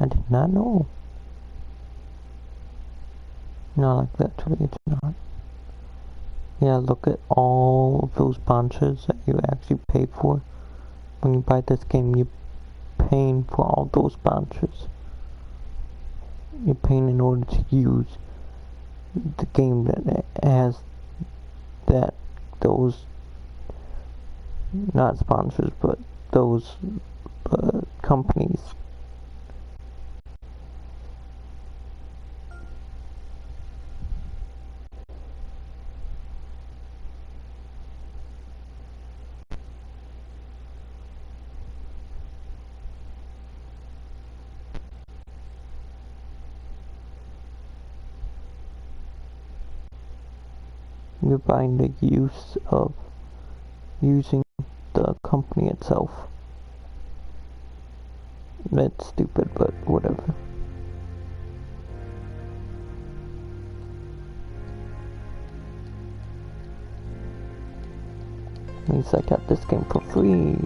I did not know. Not like that, actually, it's not. Yeah, look at all of those bunches that you actually pay for. When you buy this game, you're paying for all those bunches. You're paying in order to use the game that has those, not sponsors, but those companies. You're buying the use of using the company itself. That's stupid, but whatever. At least I got this game for free.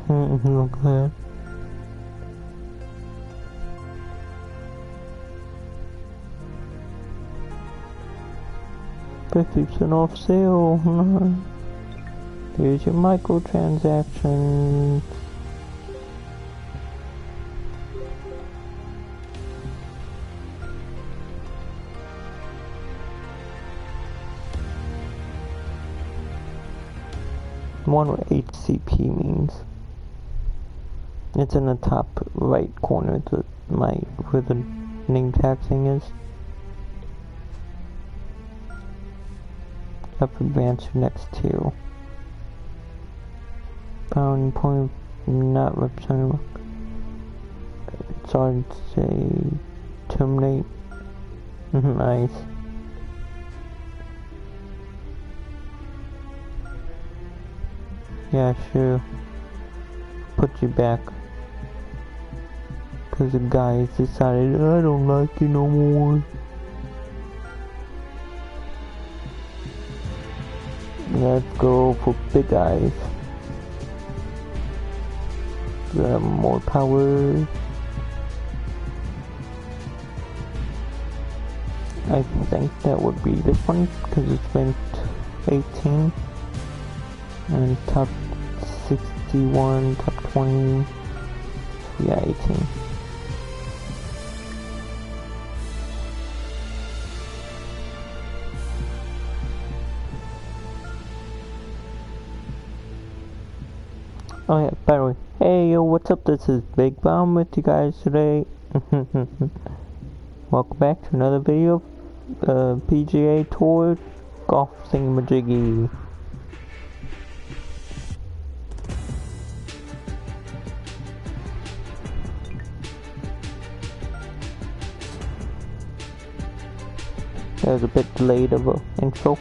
Look at that. $50% off sale. Here's your microtransactions. I wonder what HCP means. It's in the top right corner, where the name tag thing is. Up advance next to. Pound point not representative. It's hard to say. Terminate. Nice. Yeah, sure. Put you back. Cause the guys decided, I don't like you no more. Let's go for big eyes. More power. I think that would be this one because it's ranked 18 and top 61, top 20. Yeah, 18. Oh yeah, by the way, hey yo, what's up? This is Big Bomb with you guys today. Welcome back to another video of PGA Tour Golf Thingamajiggy. That was a bit delayed of an intro.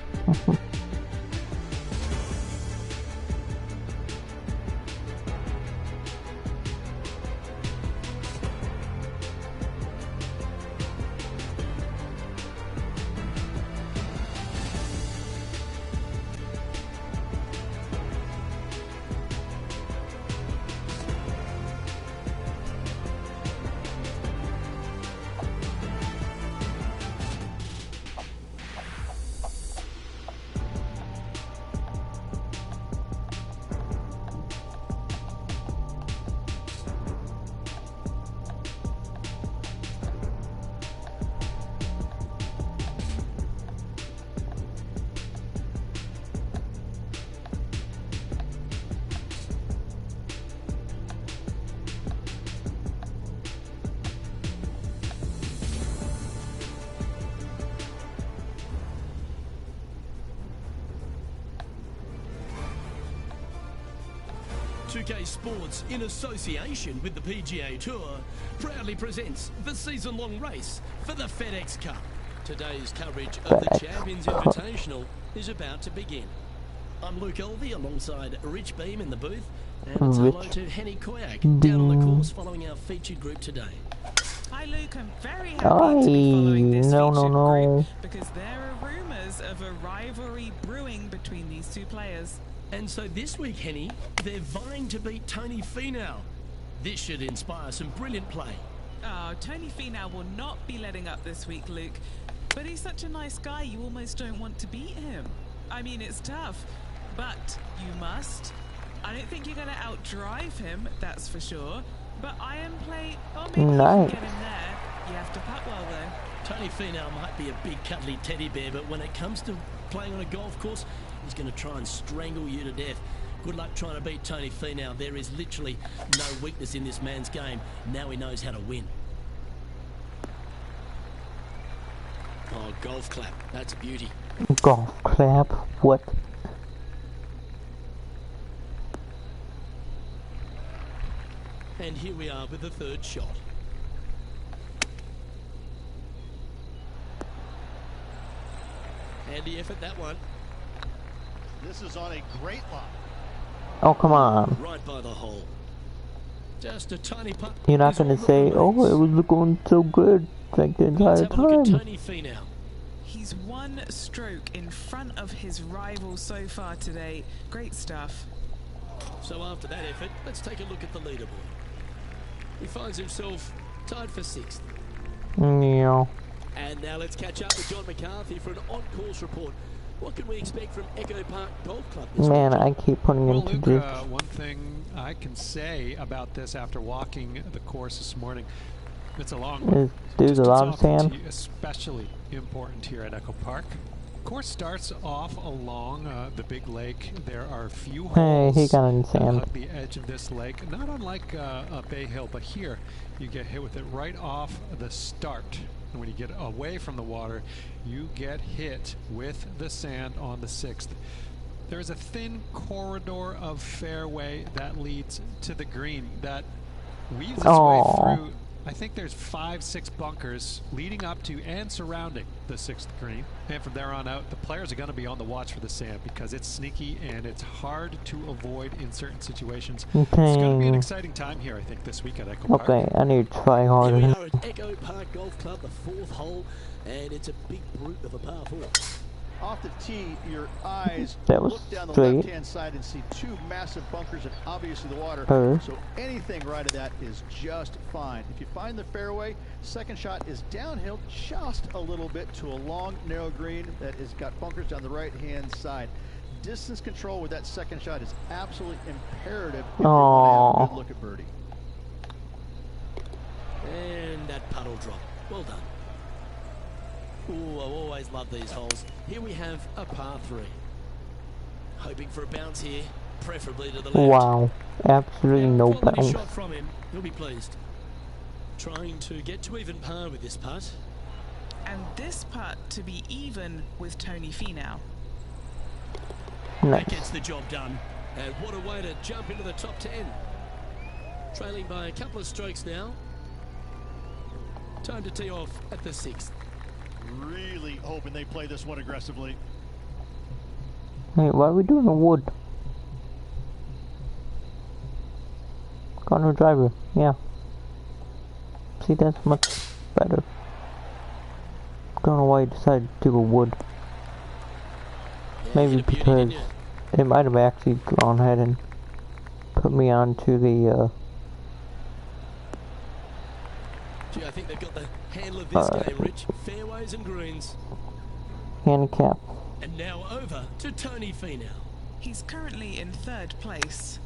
UK Sports, in association with the PGA Tour, proudly presents the season-long race for the FedEx Cup. Today's coverage of the Champions Invitational is about to begin. I'm Luke Elvey alongside Rich Beam in the booth, and it's hello to Henny Koyak down on the course following our featured group today. Hi Luke, I'm very happy to be following this featured group because there are rumours of a rivalry brewing between these two players. And so this week, Henny, they're vying to beat Tony Finau. This should inspire some brilliant play. Oh, Tony Finau will not be letting up this week, Luke. But he's such a nice guy, you almost don't want to beat him. I mean, it's tough, but you must. I don't think you're going to outdrive him, that's for sure. But iron play, oh, maybe you can get him there. You have to putt well, though. Tony Finau might be a big cuddly teddy bear, but when it comes to playing on a golf course, he's going to try and strangle you to death. Good luck trying to beat Tony Finau. There is literally no weakness in this man's game. Now he knows how to win. Oh, golf clap. That's a beauty. Golf clap? What? And here we are with the third shot. Handy effort, that one. This is on a great line. Oh, come on. Right by the hole. Just a tiny putt. You're not going to say, oh, it was going so good like the entire Let's have a look at time. Tony Finau. He's one stroke in front of his rival so far today. Great stuff. So after that effort, let's take a look at the leaderboard. He finds himself tied for 6th. Yeah. And now let's catch up with John McCarthy for an on-course report. What can we expect from Echo Park Golf Club this Man, weekend? I keep putting him Well, to Luke, ditch. one thing I can say about this after walking the course this morning, it's a long one. There's a lot of sand. Distance especially important here at Echo Park. Course starts off along the big lake. There are few holes Hey, he got in that sand. hug the edge of this lake. Not unlike Bay Hill, but here you get hit with it right off the start. And when you get away from the water, you get hit with the sand on the 6th. There's a thin corridor of fairway that leads to the green that weaves its way through. I think there's 5-6 bunkers leading up to and surrounding the 6th green. And from there on out, the players are going to be on the watch for the sand because it's sneaky and it's hard to avoid in certain situations. It's going to be an exciting time here, I think, this week at Echo Park. Okay, I need to try Here harder. we are at Echo Park Golf Club, the 4th hole, and it's a big brute of a par 4. Off the tee, your eyes That was look down the straight. left-hand side and see 2 massive bunkers and obviously the water. So anything right of that is just fine. If you find the fairway, second shot is downhill just a little bit to a long, narrow green that has got bunkers down the right-hand side. Distance control with that second shot is absolutely imperative if you want to have a good look at birdie. And that puddle drop. Well done. Ooh, I always love these holes. Here we have a par 3. Hoping for a bounce here, preferably to the left. Wow, absolutely no quality bounce. shot from him. He'll be pleased. Trying to get to even par with this putt. And this putt to be even with Tony Finau. That Nice. gets the job done. And what a way to jump into the top 10. Trailing by a couple of strokes now. Time to tee off at the 6th. Really hoping they play this one aggressively. Wait, why are we doing the wood? Corner driver, yeah. See, that's much better. Don't know why I decided to do a wood. Yeah, Maybe hit a beauty, because didn't you? it might have actually gone ahead and put me onto the Gee, I think they've got the handle of this game, Rich. Fairways and greens. handicap. And now over to Tony Finau. He's currently in 3rd place.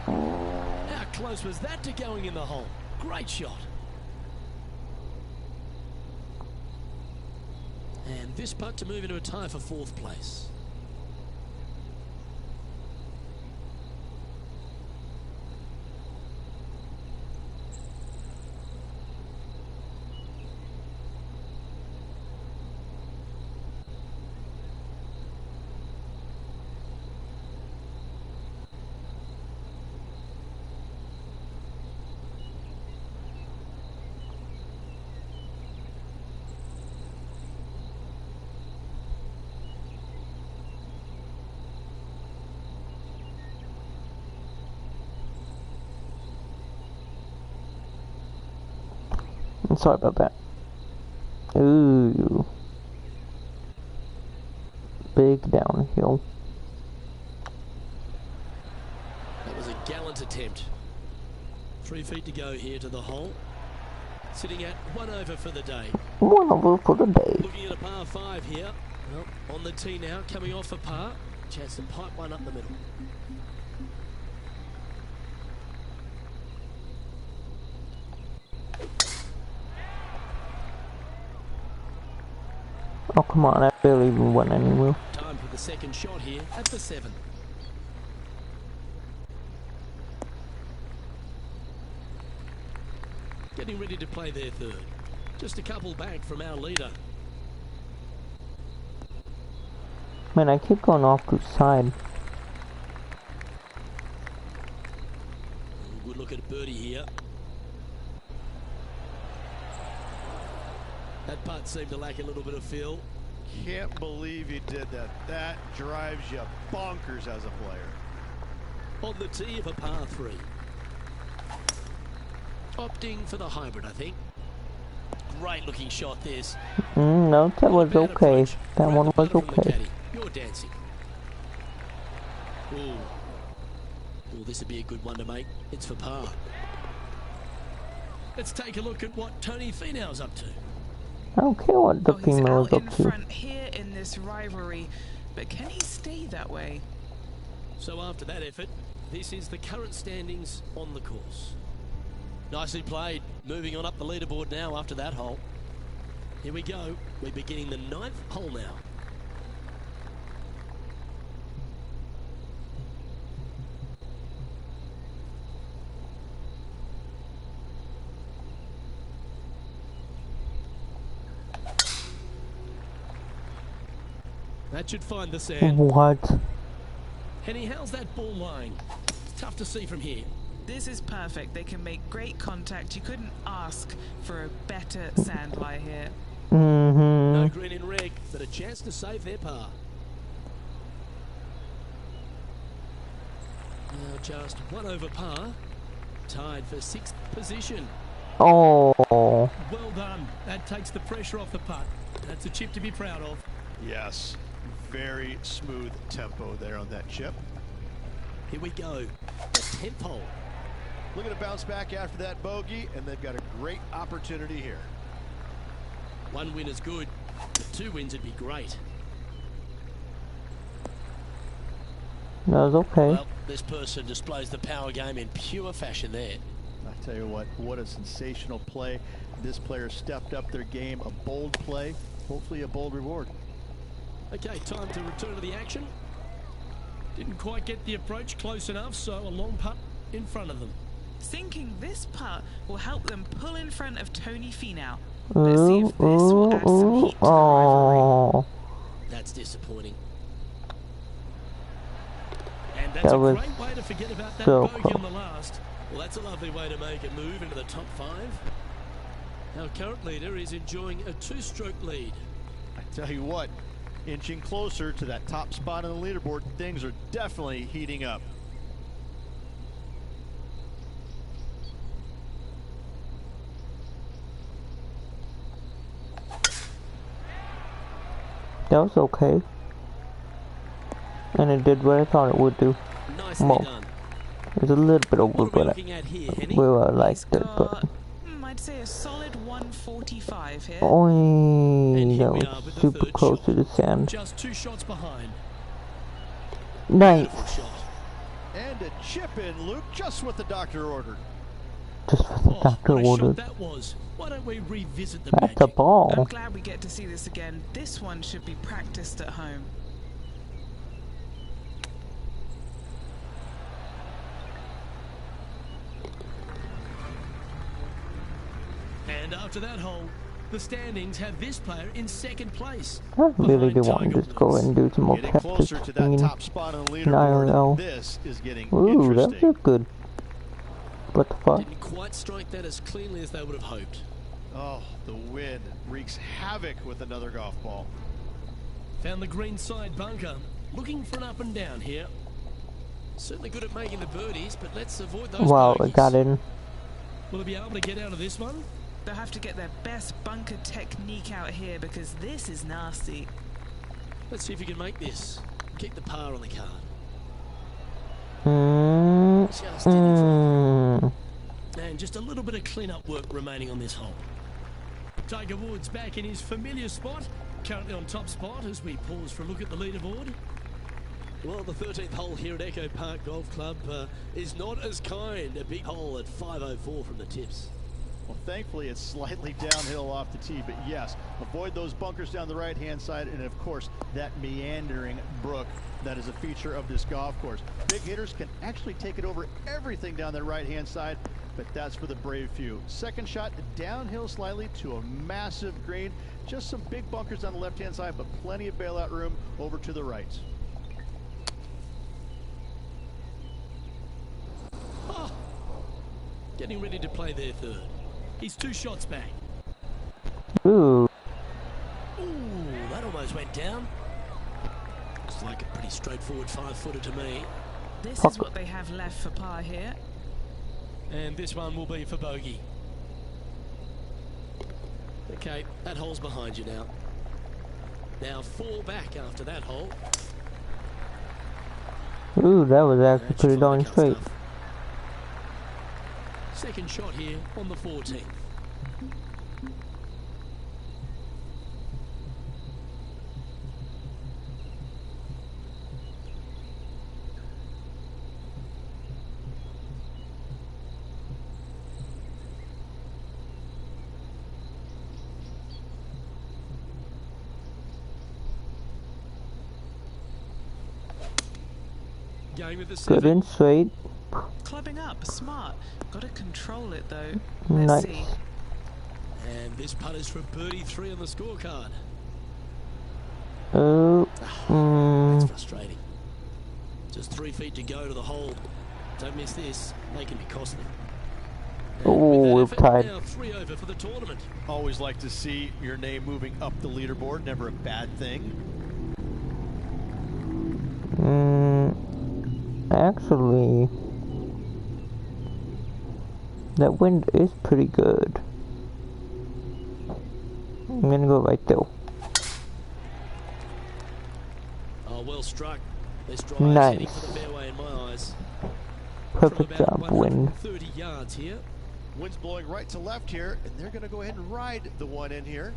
How close was that to going in the hole? Great shot. And this putt to move into a tie for 4th place. Sorry about that. Ooh. Big downhill. That was a gallant attempt. 3 feet to go here to the hole. Sitting at 1 over for the day. 1 over for the day. Looking at a par 5 here. Well, on the tee now, coming off a par. Chance to pipe one up the middle. Oh, come on, I barely even went anywhere. Time for the second shot here at the 7. Getting ready to play their third. Just a couple back from our leader. Man, I keep going off to the side. Good look at birdie here. That putt seemed to lack a little bit of feel. Can't believe he did that. That drives you bonkers as a player. On the tee of a par 3. Opting for the hybrid, I think. Great looking shot this. No, that was okay. That one was okay. You're dancing. Ooh. Ooh, this would be a good one to make. It's for par. Let's take a look at what Tony Finau's up to. I don't care what the female is up he's to. out in front here in this rivalry, but can he stay that way? So after that effort, this is the current standings on the course. Nicely played. Moving on up the leaderboard now after that hole. Here we go. We're beginning the 9th hole now. That should find the sand. What? Henny, how's that ball lying? It's tough to see from here. This is perfect. They can make great contact. You couldn't ask for a better sand lie here. No green in reg, but a chance to save their par. Now just 1 over par. Tied for 6th position. Oh. Well done. That takes the pressure off the putt. That's a chip to be proud of. Yes, very smooth tempo there on that chip. Here we go. The 10th hole. Looking to bounce back after that bogey, and they've got a great opportunity here. 1 win is good, but 2 wins would be great. That was okay. Well, this person displays the power game in pure fashion there. I tell you what a sensational play. This player stepped up their game, a bold play, hopefully a bold reward. Okay, time to return to the action. Didn't quite get the approach close enough, so a long putt in front of them. Thinking this putt will help them pull in front of Tony Finau. Let's see if this will add some heat to the rivalry. That's disappointing. And that's a great way to forget about that bogey on the last. Well, that's a lovely way to make a move into the top 5. Our current leader is enjoying a 2-stroke lead. I tell you what, inching closer to that top spot on the leaderboard, things are definitely heating up. That was okay. And it did what I thought it would do. Nicely done. It was a little bit over, but I liked it. But I'd say a solid 145 here. Oh, that was super close to the sand. Just 2 shots behind. Nice. And a chip in, Luke, just what the doctor ordered. Just what the doctor ordered. That was. Why don't we revisit the That's a ball. I'm glad we get to see this again. This one should be practiced at home. And after that hole, the standings have this player in 2nd place. I really do want to just go and do some more practice in IRL. This is getting Ooh, that was good. What the fuck? Didn't quite strike that as cleanly as they would have hoped. Oh, the wind wreaks havoc with another golf ball. Found the green side bunker. Looking for an up and down here. Certainly good at making the birdies, but let's avoid those Wow, bogeys. it got in. Will he be able to get out of this one? They'll have to get their best bunker technique out here because this is nasty. Let's see if you can make this. Keep the par on the card. Just in front. And just a little bit of clean-up work remaining on this hole. Tiger Woods back in his familiar spot. Currently on top spot as we pause for a look at the leaderboard. Well, the 13th hole here at Echo Park Golf Club is not as kind. A big hole at 504 from the tips. Well, thankfully, it's slightly downhill off the tee, but yes, avoid those bunkers down the right-hand side, and of course, that meandering brook that is a feature of this golf course. Big hitters can actually take it over everything down the right-hand side, but that's for the brave few. Second shot, downhill slightly to a massive green. Just some big bunkers on the left-hand side, but plenty of bailout room over to the right. Oh, getting ready to play their third. He's 2 shots back. Ooh. Ooh, that almost went down. Looks like a pretty straightforward 5-footer to me. This is what they have left for par here. And this one will be for bogey. Okay, that hole's behind you now. Now 4 back after that hole. Ooh, that was actually pretty darn straight. Second shot here on the 14th. Going with the 7. Good and straight. Clubbing up, smart. Gotta control it though. Nice. Let's see. And this putt is for birdie 3 on the scorecard. Oh. That's frustrating. Just 3 feet to go to the hole. Don't miss this. They can be costly. Oh, we're tied. Now 3 over for the tournament. Always like to see your name moving up the leaderboard. Never a bad thing. Actually, that wind is pretty good. I'm gonna go right there. Oh, well struck. This drive Nice. heading for the fairway in my eyes. Perfect job, wind. 30 yards here. Wind's blowing right to left here, and they're going to go ahead and ride the one in here.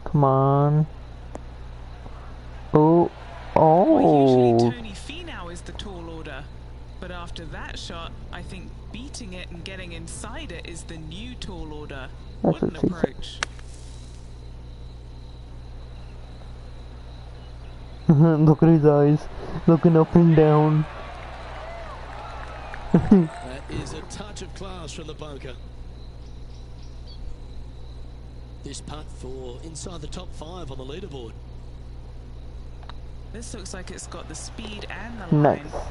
Come on. Oh. Well, usually Oh. Tony Finau is the tall order, but after that shot, I think beating it and getting inside it is the new tall order. That's What an what she said. approach. Look at his eyes. Looking up and down. That is a touch of class from the bunker. This putt for inside the top 5 on the leaderboard. This looks like it's got the speed and the Nice. line.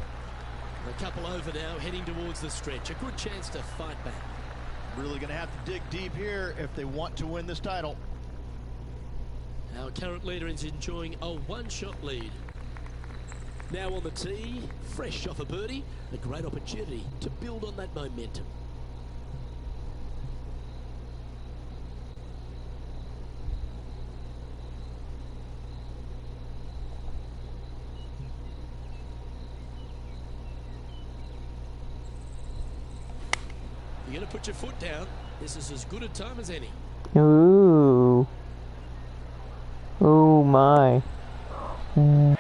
A couple over now, heading towards the stretch. A good chance to fight back. Really going to have to dig deep here if they want to win this title. Our current leader is enjoying a 1-shot lead. Now on the tee, fresh off a birdie, a great opportunity to build on that momentum. You're going to put your foot down. This is as good a time as any. Ooh. Oh my. Standing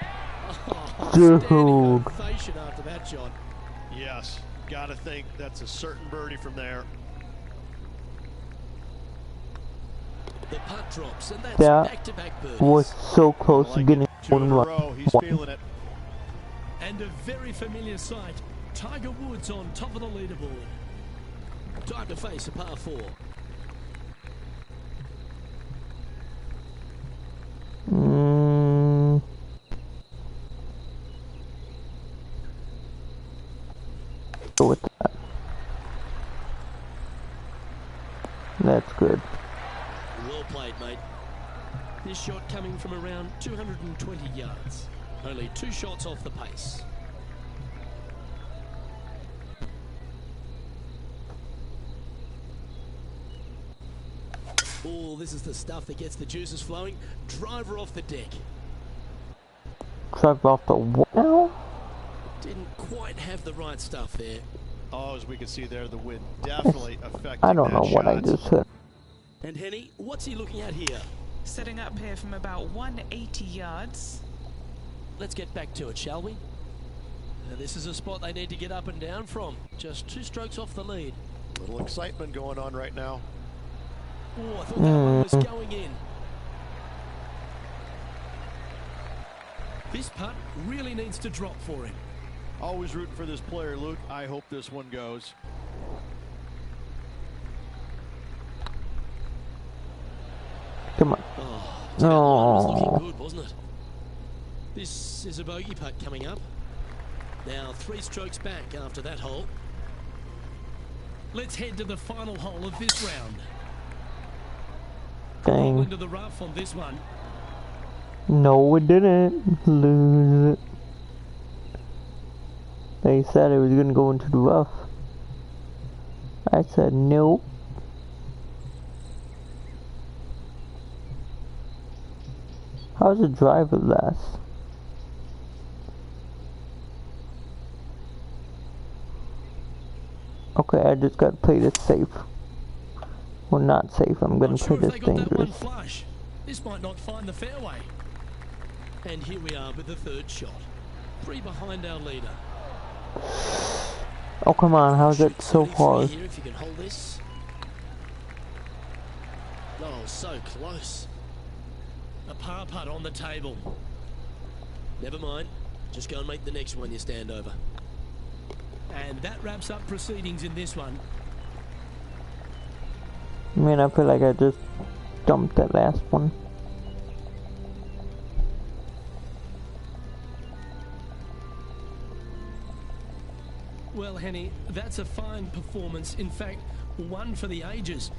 Dude. ovation after that shot. Yes, got to think that's a certain birdie from there. The putt drops, and that's That back-to-back birdies. was so close to getting 2 in one a run. row. He's feeling it. And a very familiar sight. Tiger Woods on top of the leaderboard. Time to face a par 4. Go with that. That's good. Well played, mate. This shot coming from around 220 yards. Only 2 shots off the pace. Oh, this is the stuff that gets the juices flowing. Driver off the deck. Drive off the what now? Didn't quite have the right stuff there. Oh, as we can see there, the wind definitely affecting I don't that know what I shot. just hit. And Henny, what's he looking at here? Setting up here from about 180 yards. Let's get back to it, shall we? Now, this is a spot they need to get up and down from. Just 2 strokes off the lead. Little excitement going on right now. Oh, I thought that one was going in. This putt really needs to drop for him. Always rooting for this player, Luke. I hope this one goes. Come on. Oh, that line was looking good, wasn't it? This is a bogey putt coming up. Now 3 strokes back after that hole. Let's head to the final hole of this round. Roll into the rough on this one. No, we didn't lose it. They said it was gonna go into the rough. I said nope. How's the driver last? Okay, I just gotta play this safe. Well, not safe. I'm gonna play this dangerous. Flush. This might not find the fairway. And here we are with the 3rd shot. 3 behind our leader. Oh come on! How's it so hard? Here if you can hold this. Oh, so close. A par putt on the table. Never mind. Just go and make the next one you stand over. And that wraps up proceedings in this one. Man, I feel like I just dumped that last one. Well, Henny, that's a fine performance. In fact, one for the ages.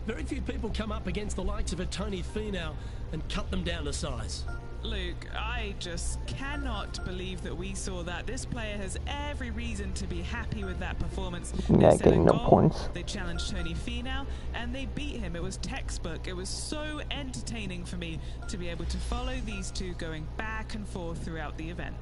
Very few people come up against the likes of a Tony Finau and cut them down to size. Luke, I just cannot believe that we saw that. This player has every reason to be happy with that performance. Yeah, They set getting a no goal, points. They challenged Tony Finau, and they beat him. It was textbook. It was so entertaining for me to be able to follow these two going back and forth throughout the event.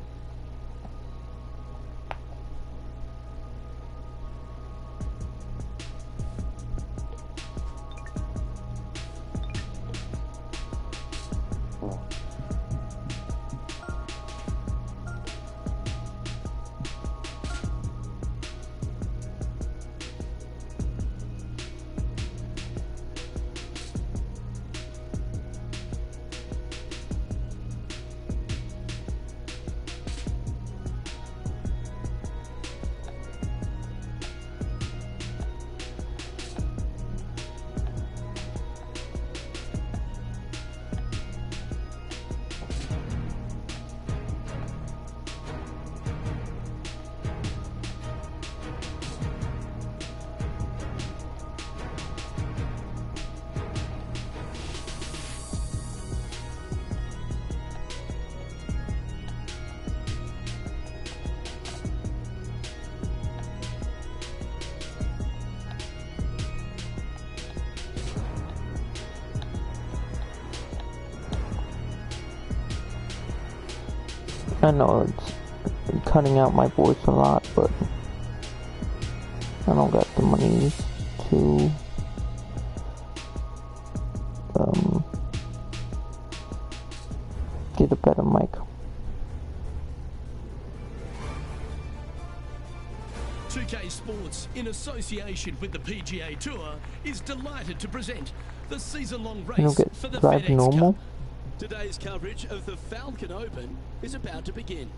I know it's cutting out my voice a lot, but I don't got the money to get a better mic. 2K Sports, in association with the PGA Tour, is delighted to present the season-long race for the FedEx normal. Cup. Today's coverage of the Falcon Open is about to begin.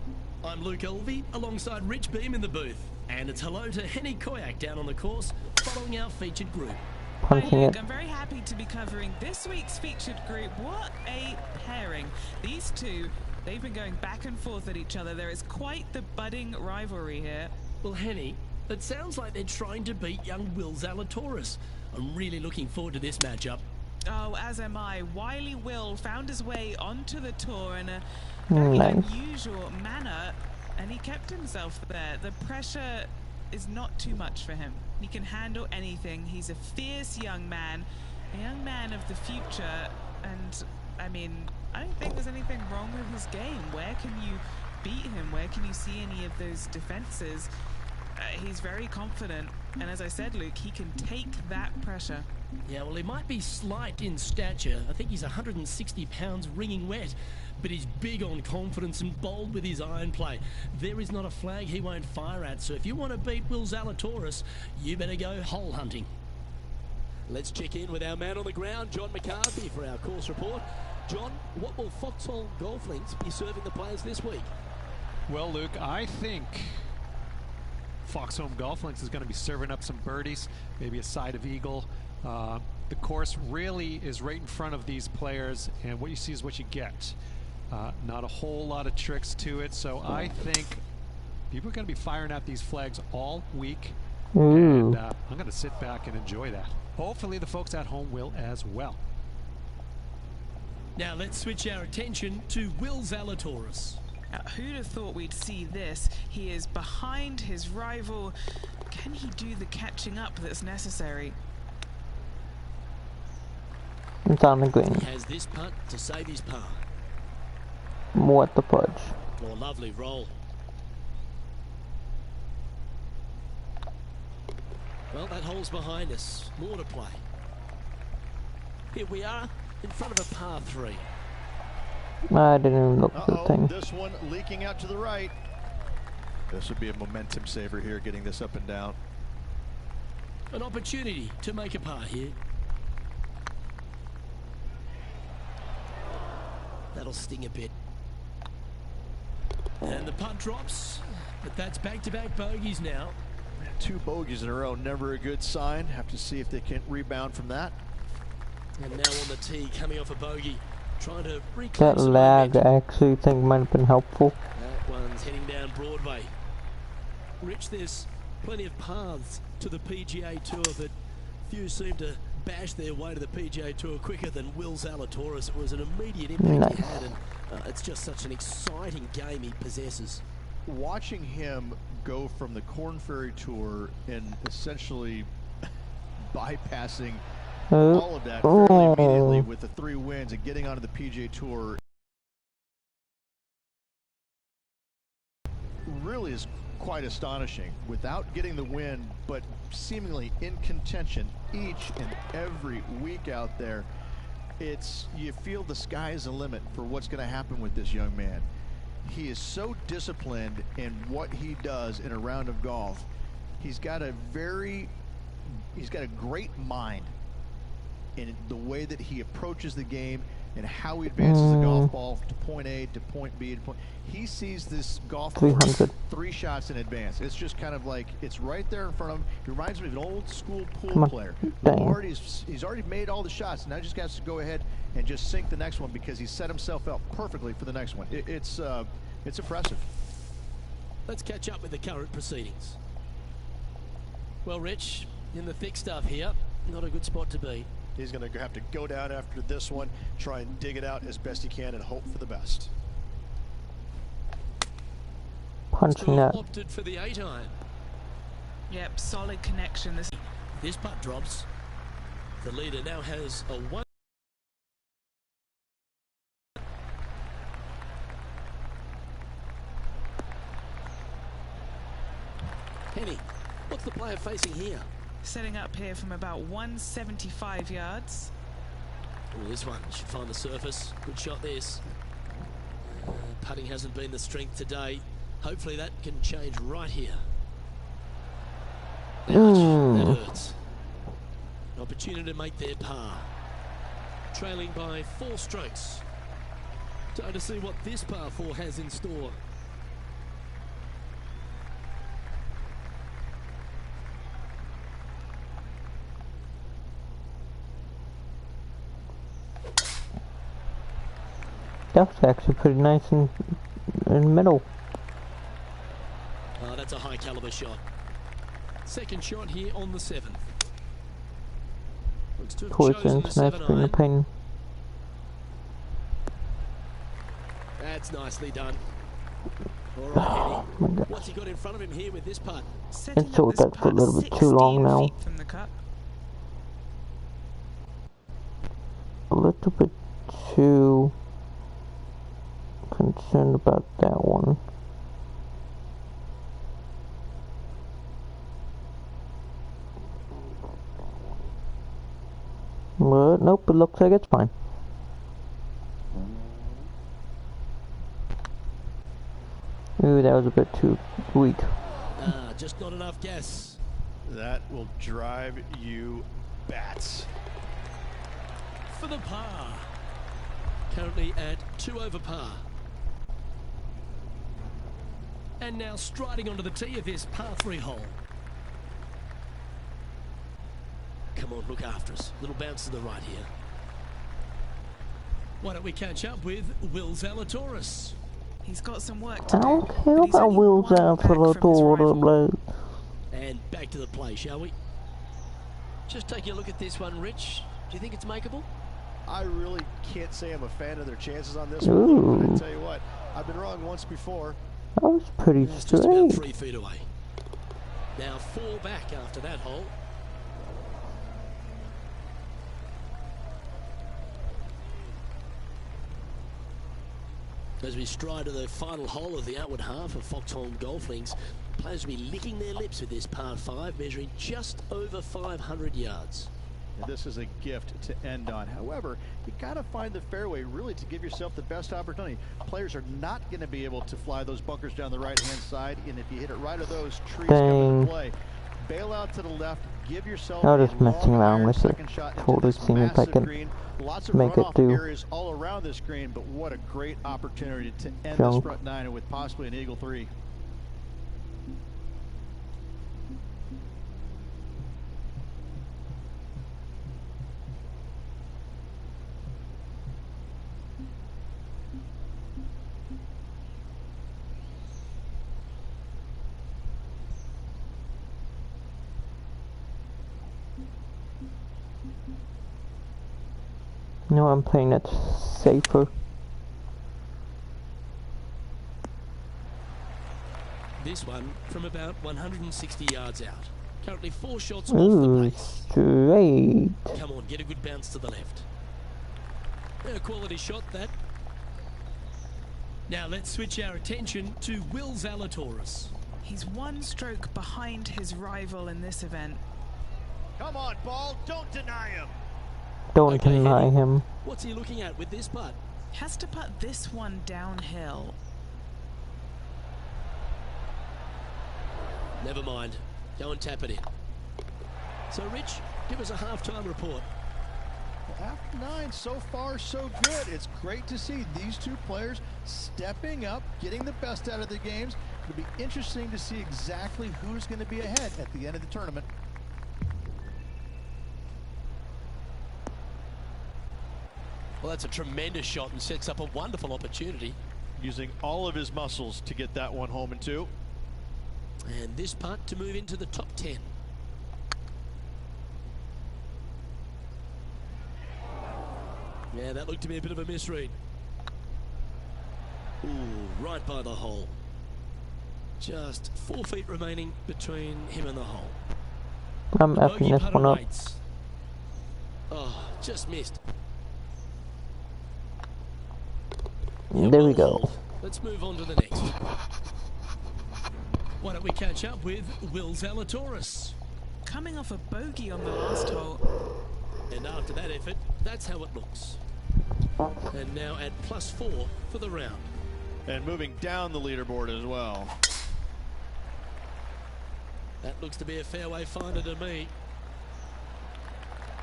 I'm Luke Elvey, alongside Rich Beam in the booth. And it's hello to Henny Koyak down on the course, following our featured group. Hi Luke, I'm very happy to be covering this week's featured group. What a pairing. These two, they've been going back and forth at each other. There is quite the budding rivalry here. Well, Henny, it sounds like they're trying to beat young Will Zalatoris. I'm really looking forward to this matchup. Oh, as am I. Wily Will found his way onto the tour in a very unusual manner, and he kept himself there. The pressure is not too much for him. He can handle anything. He's a fierce young man, A young man of the future, and I mean, I don't think there's anything wrong with his game. Where can you beat him? Where can you see any of those defenses? He's very confident, and as I said, Luke, he can take that pressure. Yeah, well, he might be slight in stature. I think he's 160 pounds wringing wet, but he's big on confidence and bold with his iron play. There is not a flag he won't fire at, so if you want to beat Will Zalatoris, you better go hole hunting. Let's check in with our man on the ground, John McCarthy, for our course report. John, what will Foxhole Golf Links be serving the players this week? Well, Luke, I think Foxhome Golf Links is going to be serving up some birdies, maybe a side of eagle. The course really is right in front of these players, and what you see is what you get. Not a whole lot of tricks to it, so I think people are going to be firing at these flags all week, and I'm going to sit back and enjoy that. Hopefully the folks at home will as well. Now let's switch our attention to Will Zalatoris. Who'd have thought we'd see this? He is behind his rival. Can he do the catching up that's necessary? It's on the green. He has this putt to save his par. What the fudge? Oh, lovely roll. Well, that hole's behind us. More to play. Here we are in front of a par 3. I didn't even look at the thing. This one leaking out to the right. This would be a momentum saver here, getting this up and down. An opportunity to make a par here. That'll sting a bit. And the putt drops, but that's back-to-back bogeys now. 2 bogeys in a row, never a good sign. Have to see if they can rebound from that. And now on the tee, coming off a bogey, trying to reclaim That some lag I momentum. actually think might have been helpful. That one's heading down Broadway. Rich, there's plenty of paths to the PGA Tour, but few seem to bash their way to the PGA Tour quicker than Will Zalatoris. It was an immediate impact he had, and it's just such an exciting game he possesses. Watching him go from the Korn Ferry Tour and essentially bypassing all of that fairly immediately with the 3 wins and getting onto the PGA Tour really is quite astonishing. Without getting the win, but seemingly in contention each and every week out there, you feel the sky is the limit for what's going to happen with this young man. He is so disciplined in what he does in a round of golf. He's got a great mind in the way that he approaches the game and how he advances the golf ball to point A to point B to point. He sees this golf course 3 shots in advance. It's just kind of like it's right there in front of him. He reminds me of an old school pool player. He's already made all the shots. Now he just has to go ahead and just sink the next one because he set himself up perfectly for the next one. It's impressive. Let's catch up with the current proceedings. Well, Rich, in the thick stuff here, not a good spot to be. He's going to have to go down after this one, try and dig it out as best he can and hope for the best. Punching that. Opted for the 8-iron. Yep, solid connection. This putt drops. The leader now has a 1. Penny, what's the player facing here? Setting up here from about 175 yards. Ooh, this one should find the surface. Good shot this. Putting hasn't been the strength today. Hopefully that can change right here. Ouch, that hurts. An opportunity to make their par. Trailing by 4 strokes. Time to see what this par 4 has in store. That's actually pretty nice in the middle. Oh, that's a high caliber shot. Second shot here on the 7th. Looks to have chosen the 7-iron. Opinion. That's nicely done. All right, Henny. What's he got in front of him here with this putt? It's so that for a little bit too long now. From the cup. little bit too concerned about that one. But nope, it looks like it's fine. Ooh, that was a bit too weak. Just not enough gas. That will drive you bats. For the par. Currently at 2 over par. And now striding onto the tee of this par 3 hole. Come on, look after us. Little bounce to the right here. Why don't we catch up with Will Zalatoris? He's got some work to I do. don't care about Will Zalatoris. And back to the play, shall we? Just taking a look at this one, Rich. Do you think it's makeable? I really can't say I'm a fan of their chances on this one, but I tell you what, I've been wrong once before. That was pretty It's straight. just about 3 feet away. Now 4 back after that hole. As we stride to the final hole of the outward half of Foxholm Golf Links, players will be licking their lips with this par 5, measuring just over 500 yards. And this is a gift to end on. However, you got to find the fairway really to give yourself the best opportunity. Players are not going to be able to fly those bunkers down the right-hand side, and if you hit it right of those trees come into play, bail out to the left, give yourself I was just messing around with it, totally seeing if I can Lots of make it runoff do. areas all around this green, but what a great opportunity to end this front nine with possibly an eagle 3. No, I'm playing it safer. This one from about 160 yards out. Currently 4 shots Ooh, off the pace. straight. Come on, get a good bounce to the left. A quality shot, that. Now let's switch our attention to Will Zalatoris. He's 1 stroke behind his rival in this event. Come on, ball, don't deny him. Don't deny him. What's he looking at with this putt? Has to putt this one downhill. Never mind. Go and tap it in. So, Rich, give us a half-time report. After 9, so far so good. It's great to see these two players stepping up, getting the best out of their games. It'll be interesting to see exactly who's going to be ahead at the end of the tournament. Well, that's a tremendous shot and sets up a wonderful opportunity. Using all of his muscles to get that one home in 2. And this putt to move into the top 10. Yeah, that looked to be a bit of a misread. Ooh, right by the hole. Just 4 feet remaining between him and the hole. I'm effing this one up. Oh, just missed. There we go. Let's move on to the next. Why don't we catch up with Will Zalatoris? Coming off a bogey on the last hole. And after that effort, that's how it looks. And now at +4 for the round. And moving down the leaderboard as well. That looks to be a fairway finder to me.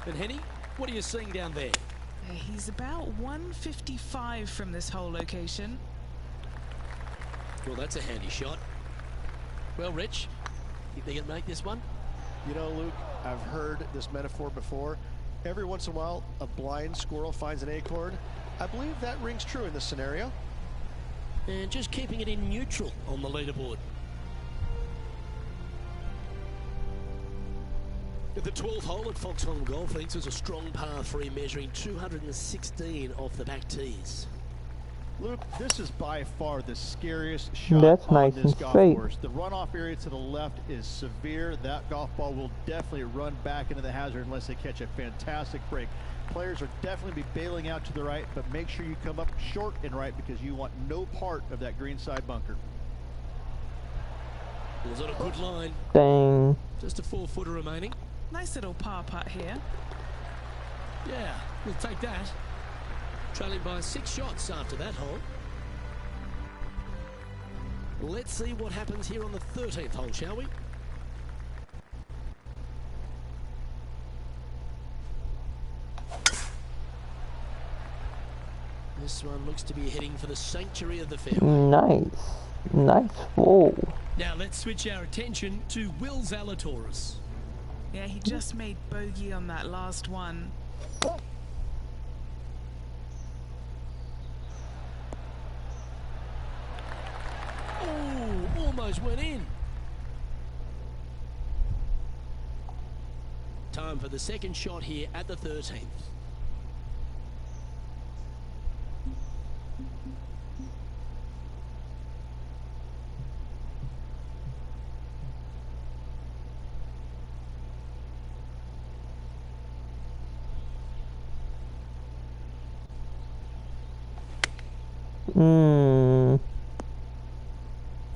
And Henny, what are you seeing down there? He's about 155 from this hole location. Well, that's a handy shot. Well, Rich, think they can make this one? You know, Luke, I've heard this metaphor before. Every once in a while, a blind squirrel finds an acorn. I believe that rings true in this scenario. And just keeping it in neutral on the leaderboard. The 12th hole at Foxholm Golf Links is a strong par 3 measuring 216 off the back tees. Luke, this is by far the scariest shot That's on nice this and golf straight. course. The runoff area to the left is severe. That golf ball will definitely run back into the hazard unless they catch a fantastic break. Players are definitely be bailing out to the right, but make sure you come up short and right because you want no part of that green side bunker. Was on a good line. Dang. Just a 4-footer remaining. Nice little par putt here. Yeah, we'll take that. Trailing by 6 shots after that hole. Let's see what happens here on the 13th hole, shall we? This one looks to be heading for the sanctuary of the fairway. Nice. Nice roll. Now let's switch our attention to Will Zalatoris. Yeah, he just made bogey on that last one. Oh, almost went in. Time for the second shot here at the 13th.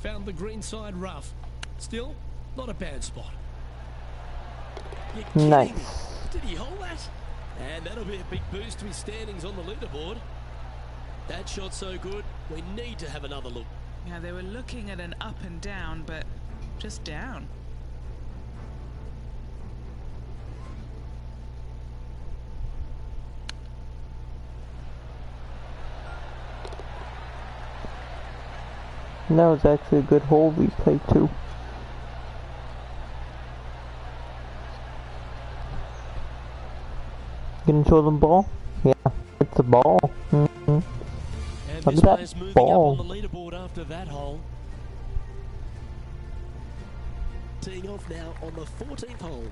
Found the green side rough. Still, not a bad spot. You're kidding Nice. me. Did he hold that? And that'll be a big boost to his standings on the leaderboard. That shot so good, we need to have another look. Yeah, they were looking at an up and down, but just down. That was actually a good hole we played too. Can you show them ball? Yeah, it's a ball. Mm-hmm. And Look this at that player's moving ball. up on the leaderboard after that hole. Teeing off now on the 14th hole.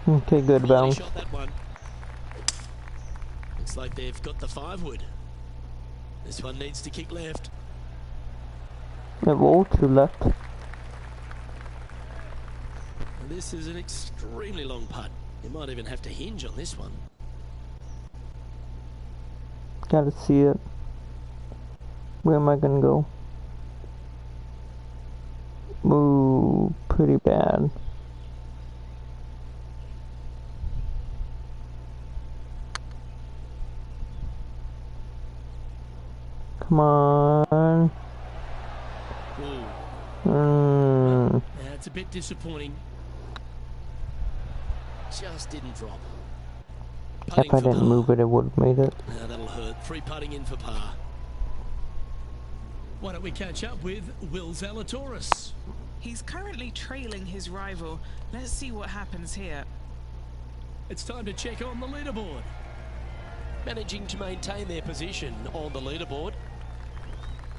Okay, good Quality bounce. shot, that one. Looks like they've got the 5-wood. This one needs to kick left. It rolled to left. And this is an extremely long putt. You might even have to hinge on this one. Gotta see it. Where am I gonna go? Ooh, pretty bad. Come on. Ooh. Yeah, it's a bit disappointing. Just didn't drop. Putting If I for didn't par. move it, it would have made it. Now that'll hurt. 3 putting in for par. Why don't we catch up with Will Zalatoris? He's currently trailing his rival. Let's see what happens here. It's time to check on the leaderboard. Managing to maintain their position on the leaderboard.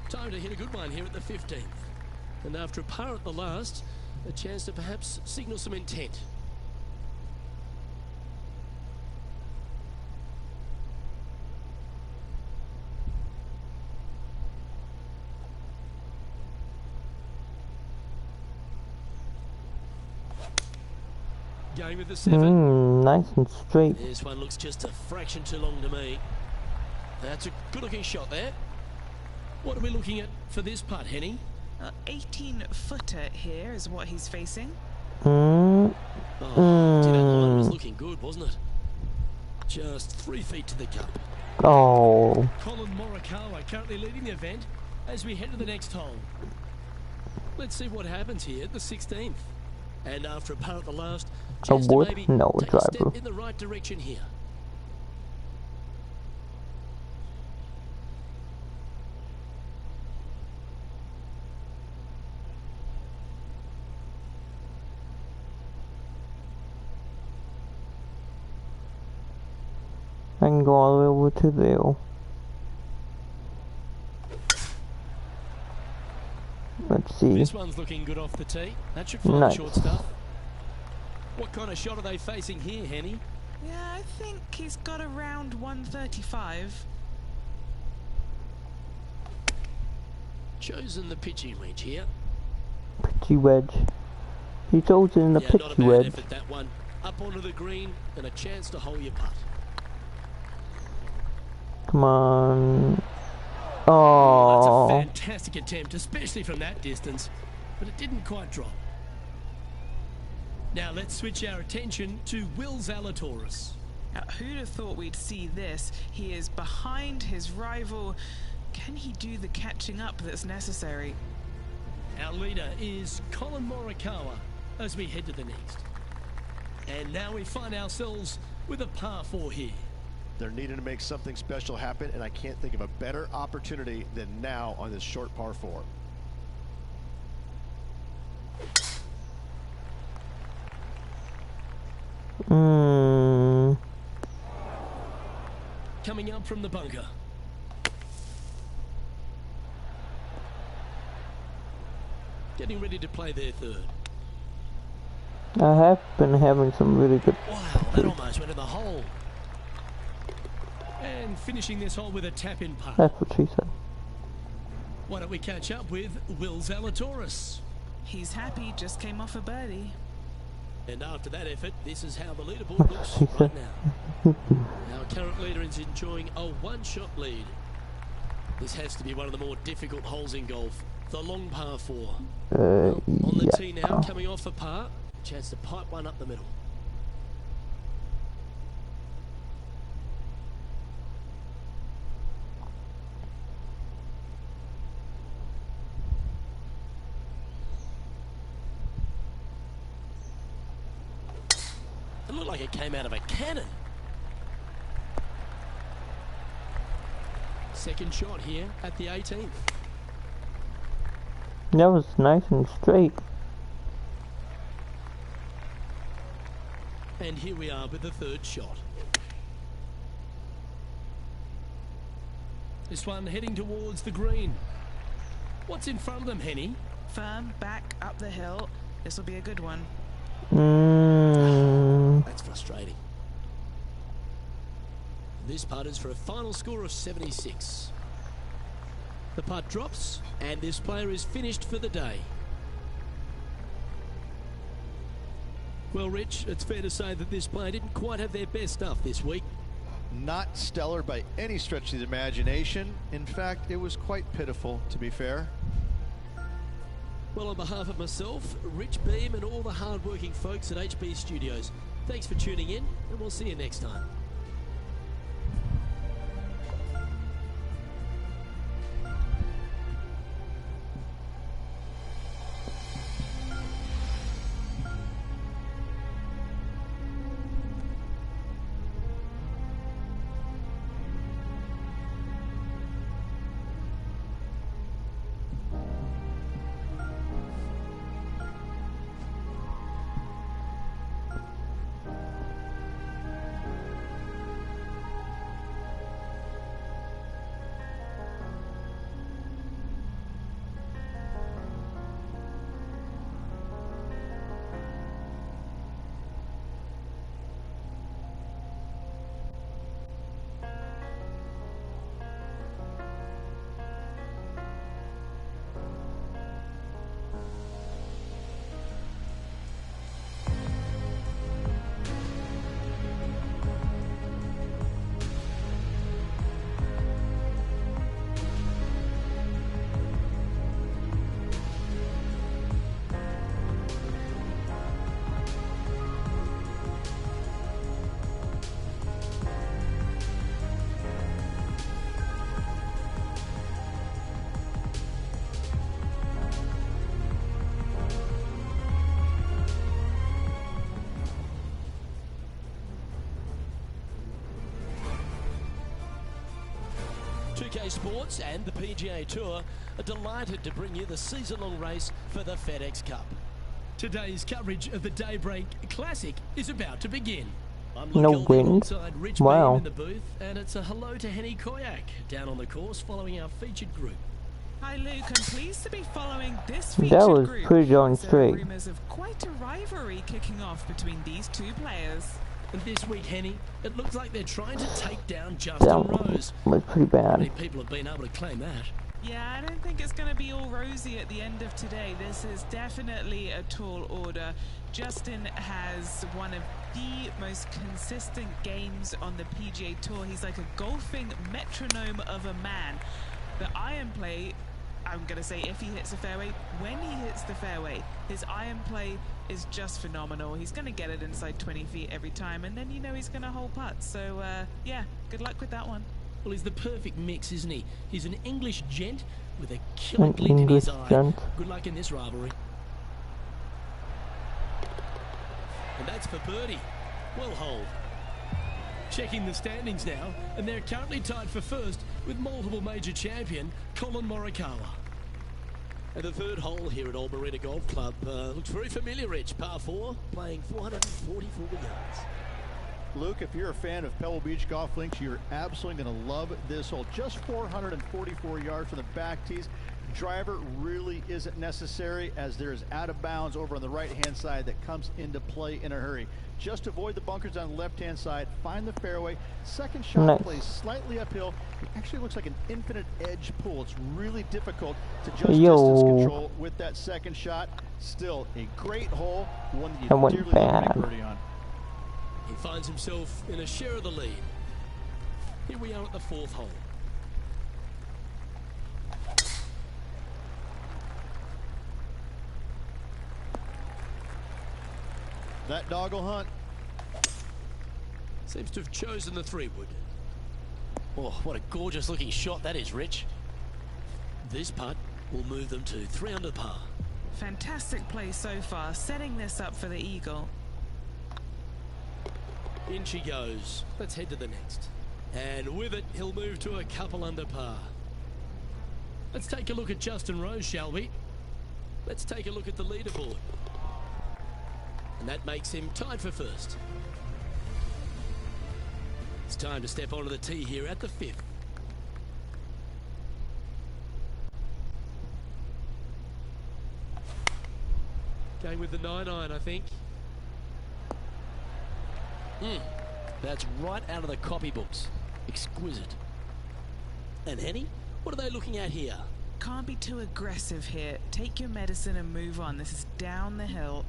Time to hit a good one here at the 15th. And after a par at the last, a chance to perhaps signal some intent. Going with the 7. Nice and straight. This one looks just a fraction too long to me. That's a good-looking shot there. What are we looking at for this putt, Henny? 18-footer here is what he's facing. Oh, gee, that line was looking good, wasn't it? Just 3 feet to the cup. Oh, Colin Morikawa currently leading the event as we head to the next hole. Let's see what happens here at the 16th. And after a par at the last, chance to wood? maybe No, take a driver. step in the right direction here. I can go all the way over to there. Let's see. This one's looking good off the tee. That should find the short stuff. What kind of shot are they facing here, Henny? Yeah, I think he's got around 135. Chosen the pitchy wedge here. Pitchy wedge. He chosen the pitchy wedge. Effort, that one. Up onto the green and a chance to hole your putt. Come on. Oh. That's a fantastic attempt, especially from that distance, but it didn't quite drop. Now let's switch our attention to Will Zalatoris. Now, who'd have thought we'd see this? He is behind his rival. Can he do the catching up that's necessary? Our leader is Colin Morikawa as we head to the next. And now we find ourselves with a par 4 here. They're needing to make something special happen, and I can't think of a better opportunity than now on this short par 4. Coming up from the bunker. Getting ready to play their third. I have been having some really good... Wow, that almost went in the hole. And finishing this hole with a tap-in putt. That's what she said. Why don't we catch up with Will Zalatoris? He's happy, just came off a birdie. And after that effort, this is how the leaderboard looks right now. Our current leader is enjoying a one-shot lead. This has to be one of the more difficult holes in golf. The long par 4. Well, on the tee now, coming off a par. Chance to pipe one up the middle. It looked like it came out of a cannon. Second shot here at the 18th. That was nice and straight. And here we are with the third shot. This one heading towards the green. What's in front of them, Henny? Firm, back, up the hill. This will be a good one. That's frustrating. This putt is for a final score of 76. The putt drops, and this player is finished for the day. Well, Rich, it's fair to say that this player didn't quite have their best stuff this week. Not stellar by any stretch of the imagination. In fact, it was quite pitiful, to be fair. Well, on behalf of myself, Rich Beam, and all the hard-working folks at HB Studios, thanks for tuning in, and we'll see you next time. Sports and the PGA Tour are delighted to bring you the season-long race for the FedEx Cup. Today's coverage of the Daybreak Classic is about to begin. I'm Luke alongside Rich Beam in the booth, and it's a hello to Henny Koyak down on the course following our featured group. Hi Luke, I'm pleased to be following this featured That was group. pretty darn There are straight. rumours of quite a rivalry kicking off between these two players. And this week, Henny, it looks like they're trying to take down That Justin Rose. was pretty How many bad. people have been able to claim that? Yeah, I don't think it's going to be all rosy at the end of today. This is definitely a tall order. Justin has one of the most consistent games on the PGA Tour. He's like a golfing metronome of a man. The iron play, I'm going to say if he hits the fairway, when he hits the fairway, his iron play is just phenomenal. He's going to get it inside 20 feet every time, and then you know he's going to hole putts. So, yeah, good luck with that one. Well, he's the perfect mix, isn't he? He's an English gent with a killer An glint in his English eye. gent. Good luck in this rivalry. And that's for birdie. Well holed. Checking the standings now, and they're currently tied for first with multiple major champion Colin Morikawa. And the third hole here at Old Marina Golf Club looks very familiar, Rich. Par 4, playing 444 yards. Luke, if you're a fan of Pebble Beach Golf Links, you're absolutely going to love this hole. Just 444 yards from the back tees. Driver really isn't necessary, as there is out of bounds over on the right-hand side that comes into play in a hurry. Just avoid the bunkers on the left-hand side, find the fairway. Second shot plays slightly uphill. It actually looks like an infinite edge pool. It's really difficult to just distance control with that second shot. Still a great hole, one that you dearly want to make birdie on. He finds himself in a share of the lead. Here we are at the fourth hole. That dog will hunt. Seems to have chosen the 3-wood. Oh, what a gorgeous looking shot that is, Rich. This putt will move them to 3 under par. Fantastic play so far, setting this up for the eagle. In she goes. Let's head to the next. And with it, he'll move to a couple under par. Let's take a look at Justin Rose, shall we? Let's take a look at the leaderboard. And that makes him tied for first. It's time to step onto the tee here at the 5th. Going with the 9-iron, I think. That's right out of the copybooks. Exquisite. And Henny, what are they looking at here? Can't be too aggressive here. Take your medicine and move on. This is down the hill.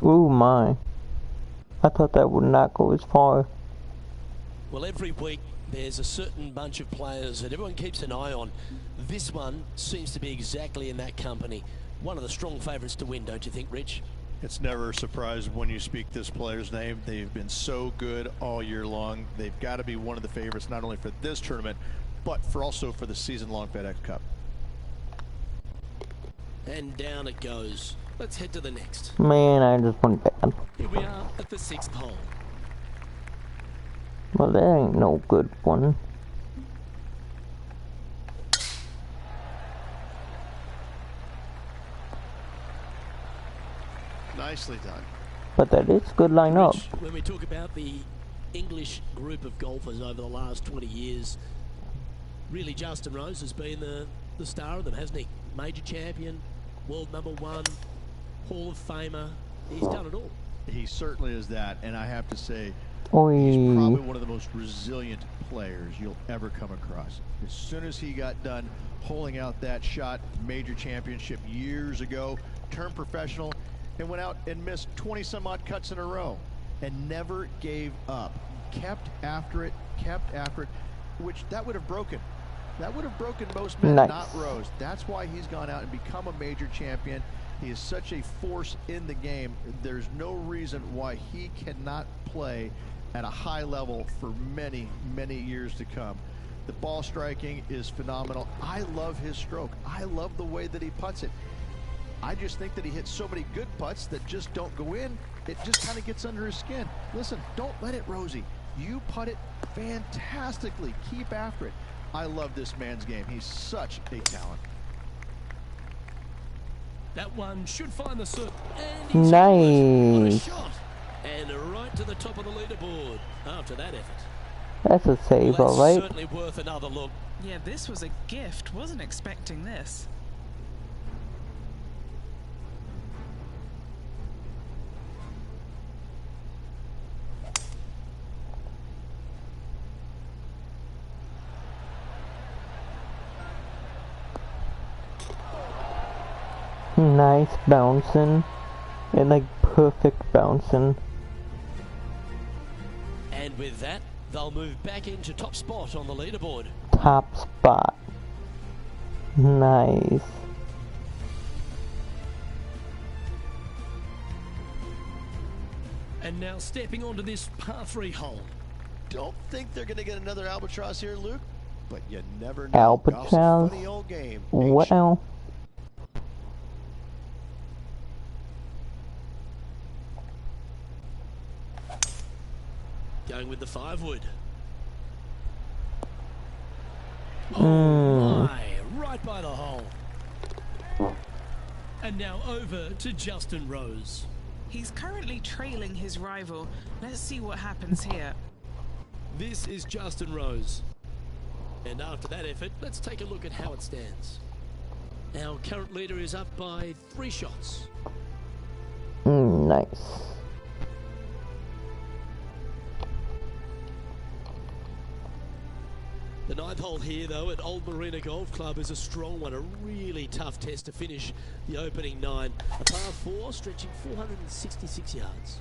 Ooh my. I thought that would not go as far. Well, every week there's a certain bunch of players that everyone keeps an eye on. This one seems to be exactly in that company. One of the strong favourites to win, don't you think, Rich? It's never a surprise when you speak this player's name. They've been so good all year long. They've got to be one of the favorites, not only for this tournament, but also for the season-long FedEx Cup. And down it goes. Let's head to the next. Man, I just went bad. Here we are at the 6th hole. Well, that ain't no good one. Nicely done. But that is good lineup. Rich, when we talk about the English group of golfers over the last 20 years, really Justin Rose has been the star of them, hasn't he? Major champion, world #1, Hall of Famer. He's done it all. He certainly is that, and I have to say, Oi. he's probably one of the most resilient players you'll ever come across. As soon as he got done holing out that shot, major championship years ago, turned professional, and went out and missed 20-some-odd cuts in a row, and never gave up. Kept after it, which that would have broken. That would have broken most men, not Rose. That's why he's gone out and become a major champion. He is such a force in the game. There's no reason why he cannot play at a high level for many, many years to come. The ball striking is phenomenal. I love his stroke. I love the way that he putts it. I just think that he hits so many good putts that just don't go in. It just kind of gets under his skin. Listen, don't let it, Rosie. You putt it fantastically. Keep after it. I love this man's game. He's such a talent. That one should find the circle. And he's what a Nice. shot. And right to the top of the leaderboard after that effort. That's a save, Well, that's alright. certainly worth another look. Yeah, this was a gift. Wasn't expecting this. Nice bouncing. And like perfect bouncing. And with that, they'll move back into top spot on the leaderboard. Top spot. Nice. And now stepping onto this par 3 hole. Don't think they're going to get another albatross here, Luke, but you never know. Albatross? Golf's a funny old game. Well. Going with the 5-wood. Mm. My, right by the hole. And now over to Justin Rose. He's currently trailing his rival. Let's see what happens here. This is Justin Rose. And after that effort, let's take a look at how it stands. Our current leader is up by 3 shots. Nice. The 9th hole here, though, at Old Marina Golf Club is a strong one, a really tough test to finish the opening 9. A par 4 stretching 466 yards.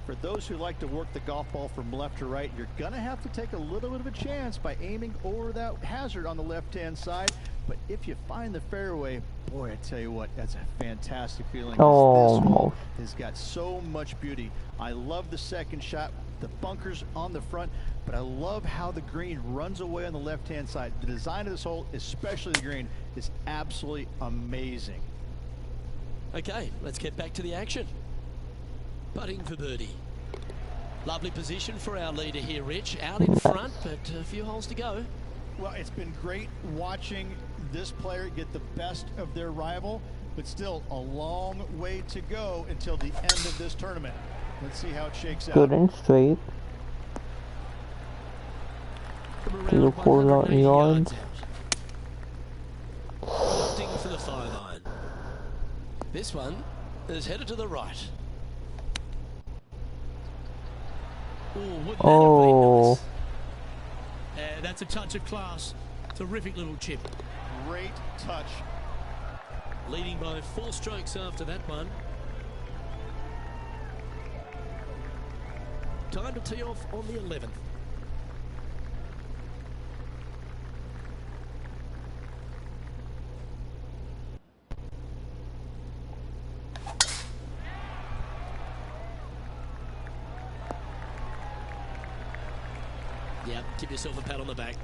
For those who like to work the golf ball from left to right, you're going to have to take a little bit of a chance by aiming over that hazard on the left-hand side. But if you find the fairway, boy, I tell you what, that's a fantastic feeling. This hole has got so much beauty. I love the second shot, the bunkers on the front, but I love how the green runs away on the left-hand side. The design of this hole, especially the green, is absolutely amazing. Okay, let's get back to the action. Putting for birdie. Lovely position for our leader here, Rich. Out in front, but a few holes to go. Well, it's been great watching this player get the best of their rival, but still a long way to go until the end of this tournament. Let's see how it shakes out. Good and straight. From around 3 or 4 180 yards. out. Opting for the 5-iron. This one is headed to the right. Ooh, wouldn't that have been nice? That's a touch of class. Terrific little chip. Great touch. Leading by 4 strokes after that one. Time to tee off on the 11th. Yep, give yourself a pat on the back.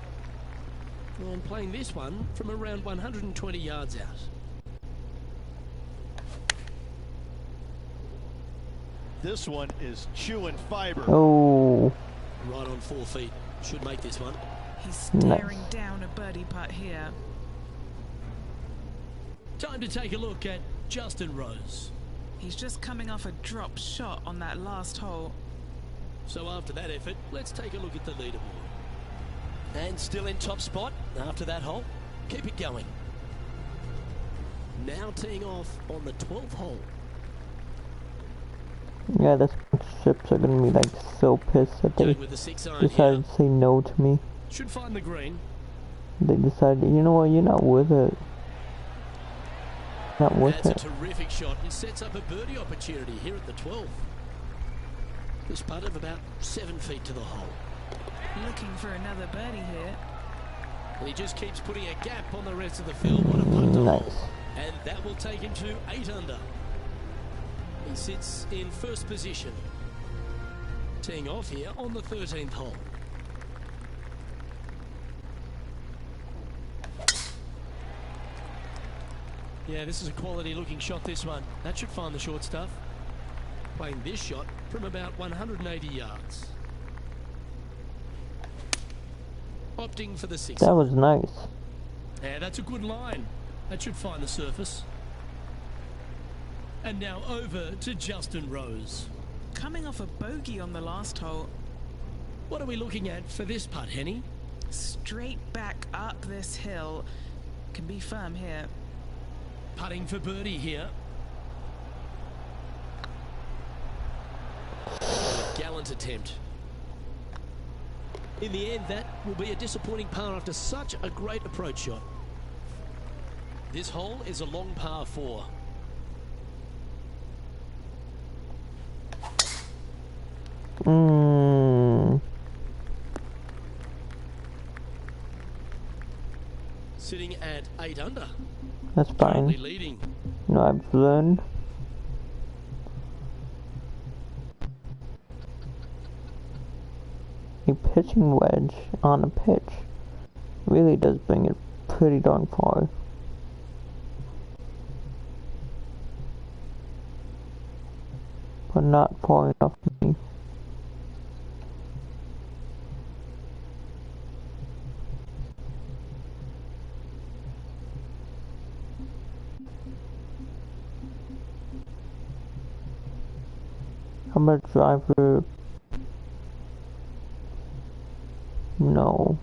And playing this one from around 120 yards out. This one is chewing fiber. Oh. Right on 4 feet. Should make this one. He's staring down a birdie putt here. Time to take a look at Justin Rose. He's just coming off a drop shot on that last hole. So after that effort, let's take a look at the leaderboard. And still in top spot after that hole. Keep it going. Now teeing off on the 12th hole. Yeah, the ships are gonna be like so pissed that they Doing with the 6-iron decided here. to say no to me. Should find the green. They decided, you know what, you're not worth it. Not worth That's it. a terrific shot and sets up a birdie opportunity here at the 12th. This putt of about 7 feet to the hole. Looking for another birdie here. And he just keeps putting a gap on the rest of the field. What a putt to Nice. hole. And that will take him to 8 under. He sits in first position. Teeing off here on the 13th hole. Yeah, this is a quality looking shot, this one. That should find the short stuff. Playing this shot from about 180 yards. opting for the 6. That was nice. Yeah, that's a good line. That should find the surface. And now over to Justin Rose. Coming off a bogey on the last hole. What are we looking at for this putt, Henny? Straight back up this hill. Can be firm here. Putting for birdie here. A gallant attempt. In the end, that will be a disappointing par after such a great approach shot. This hole is a long par 4. Sitting at 8 under. That's Currently fine. leading. No, I've learned. A pitching wedge on a pitch really does bring it pretty darn far. But not far enough for me. How about driver? No.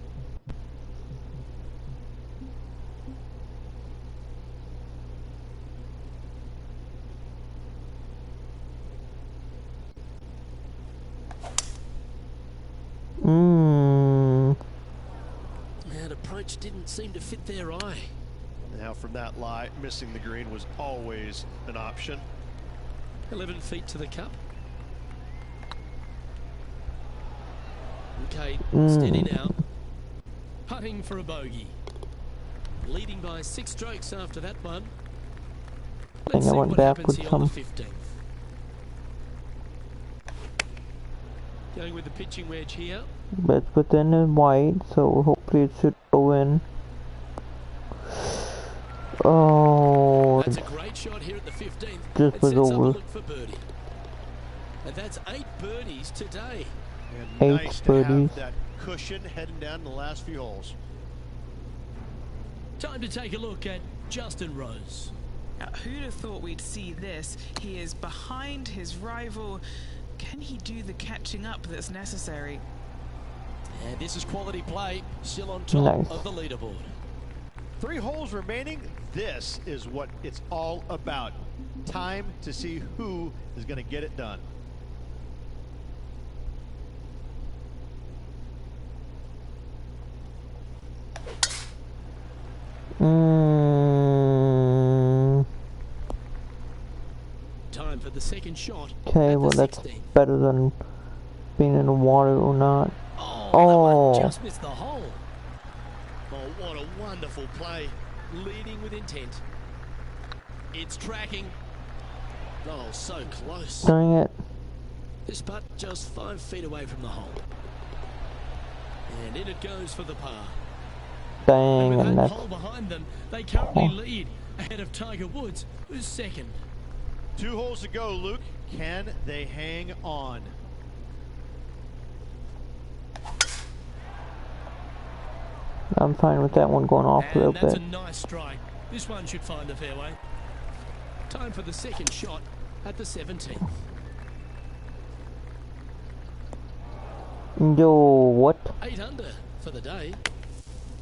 That approach didn't seem to fit their eye. Now from that lie, missing the green was always an option. 11 feet to the cup. Okay, steady now. Putting for a bogey. Leading by 6 strokes after that one. Let's see what happens here on the 15th. Going with the pitching wedge here. But it's within the white, so hopefully it should go in. Oh, That's a great shot here at the 15th. Just It was sets up a over. look for birdie. And that's 8 birdies today. And 8 nice to birdies. have that cushion heading down the last few holes. Time to take a look at Justin Rose. Now, who'd have thought we'd see this? He is behind his rival. Can he do the catching up that's necessary? And this is quality play, still on top Nice. of the leaderboard. 3 holes remaining. This is what it's all about. Time to see who is going to get it done. Time for the second shot. Okay, at well the that's 16th. better than being in the water or not. Oh, Oh. that one just missed the hole. Oh, what a wonderful play. Leading with intent. It's tracking. Oh, so close. Dang it. This putt just 5 feet away from the hole. And in it goes for the par. Dang, And with and that that's hole behind them, they currently lead ahead of Tiger Woods, who's second. 2 holes to go, Luke. Can they hang on? I'm fine with that one going off a And little that's bit. a nice strike. This one should find the fairway. Time for the second shot at the 17th. Yo, what? 8 under for the day.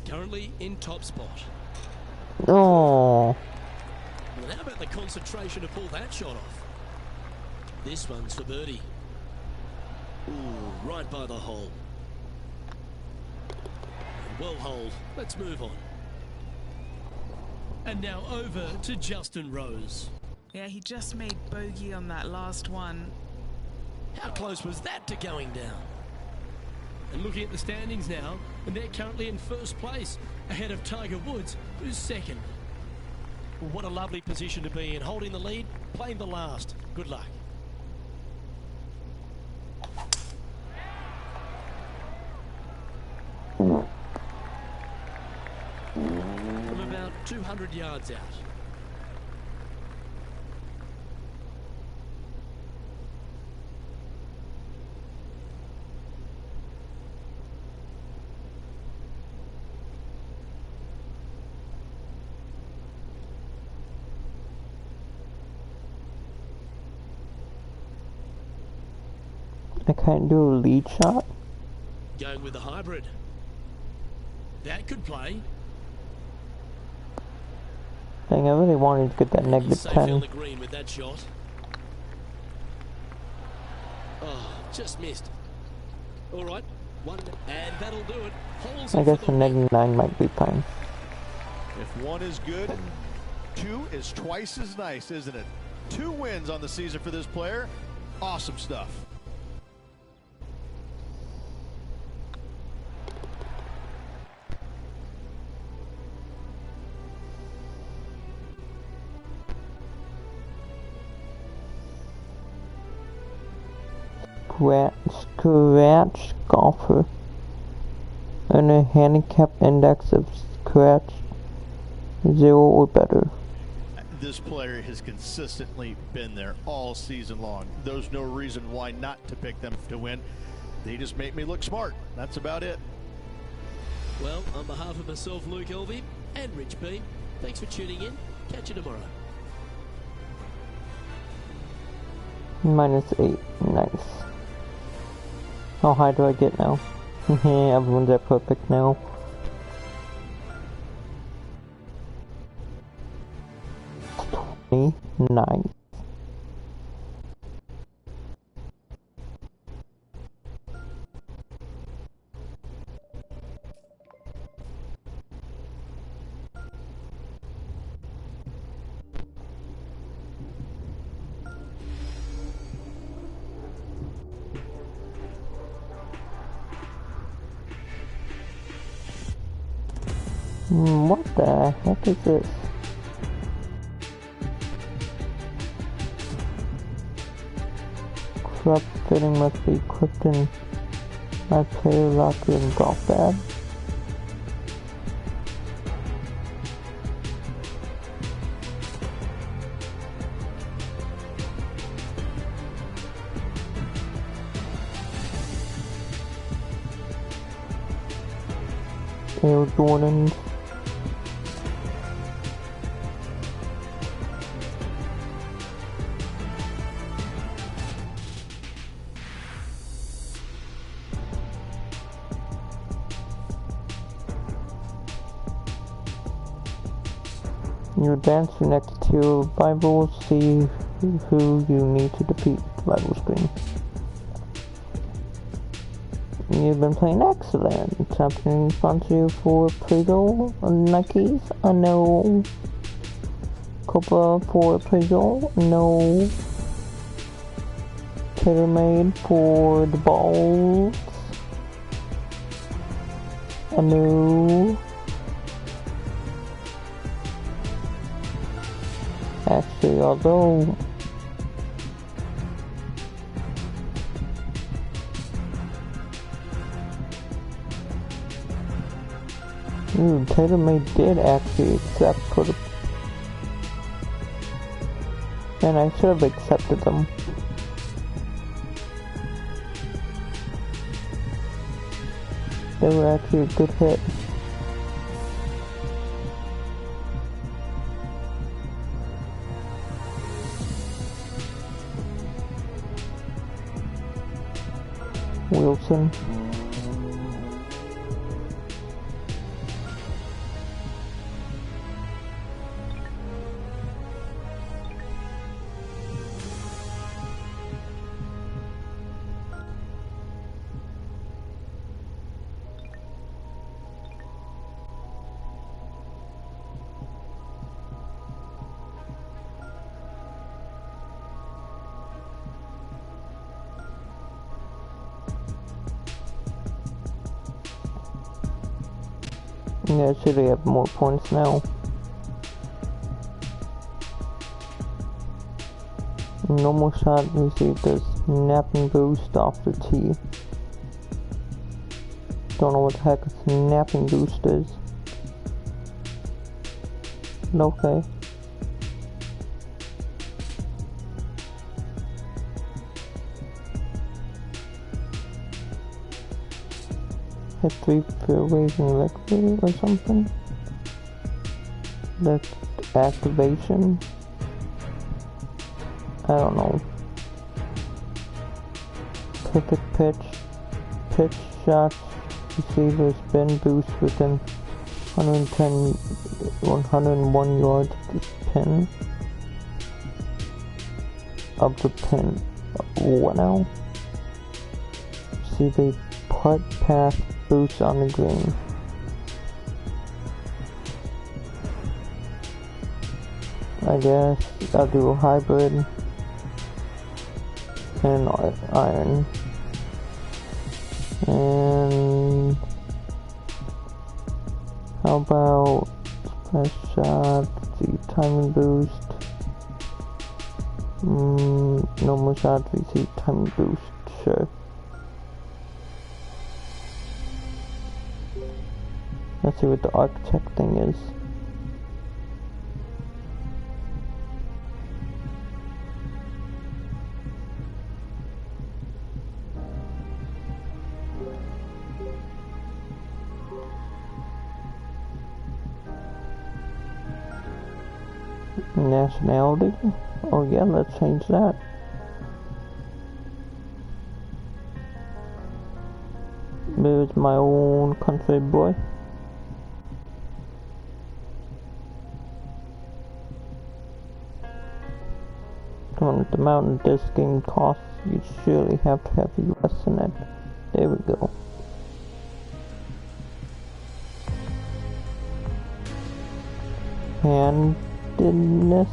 Currently in top spot. Oh, Well, how about the concentration to pull that shot off? This one's for birdie. Ooh, right by the hole. Well holed. Let's move on. And now over to Justin Rose. Yeah, he just made bogey on that last one. How close was that to going down? And looking at the standings now, and they're currently in first place, ahead of Tiger Woods, who's second. Well, what a lovely position to be in, holding the lead, playing the last. Good luck. From about 200 yards out. I can't do a lead shot. Going with the hybrid. That could play. Dang, I really wanted to get that He's safely on -10. the green with that shot. Oh, just missed. All right, one, and that'll do it. Holes I it guess for the -9 might be fine. If one is good, two is twice as nice, isn't it? 2 wins on the season for this player. Awesome stuff. Scratch golfer. And a handicap index of scratch 0 or better. This player has consistently been there all season long. There's no reason why not to pick them to win. They just make me look smart. That's about it. Well, on behalf of myself, Luke Elvey, and Rich B, thanks for tuning in. Catch you tomorrow. -8. Nice. How high do I get now? Everyone's at perfect now. Nice. What the heck is this? Club fitting must be equipped in my player locker and golf bag. Air Jordans. You advance to next tier Bible, see who you need to defeat the Bible screen. You've been playing excellent. Something sponsor you for appraisal, Nikes, no. Copa for appraisal, no. Tailor-made for the balls, no. Actually, although Tailor-made did actually accept for the, and I should have accepted them. They were actually a good hit. Wilson. Yeah, should have more points now. Normal shot received a snapping boost off the tee. Don't know what the heck a snapping boost is. Okay. Hit 3 fairways in liquid or something. That's activation. I don't know. perfect pitch shots, receiver spin boost within 101 yards of the pin. Of the pin. What now? Receive a putt pass boost on the green. I guess I'll do a hybrid and iron. And how about splash shot, the timing boost, normal shot, receive timing boost, sure. Let's see what the architect thing is. Nationality? Oh yeah, let's change that. There's my own country boy. Come on, the amount this game costs, you surely have to have US in it. There we go. Handedness.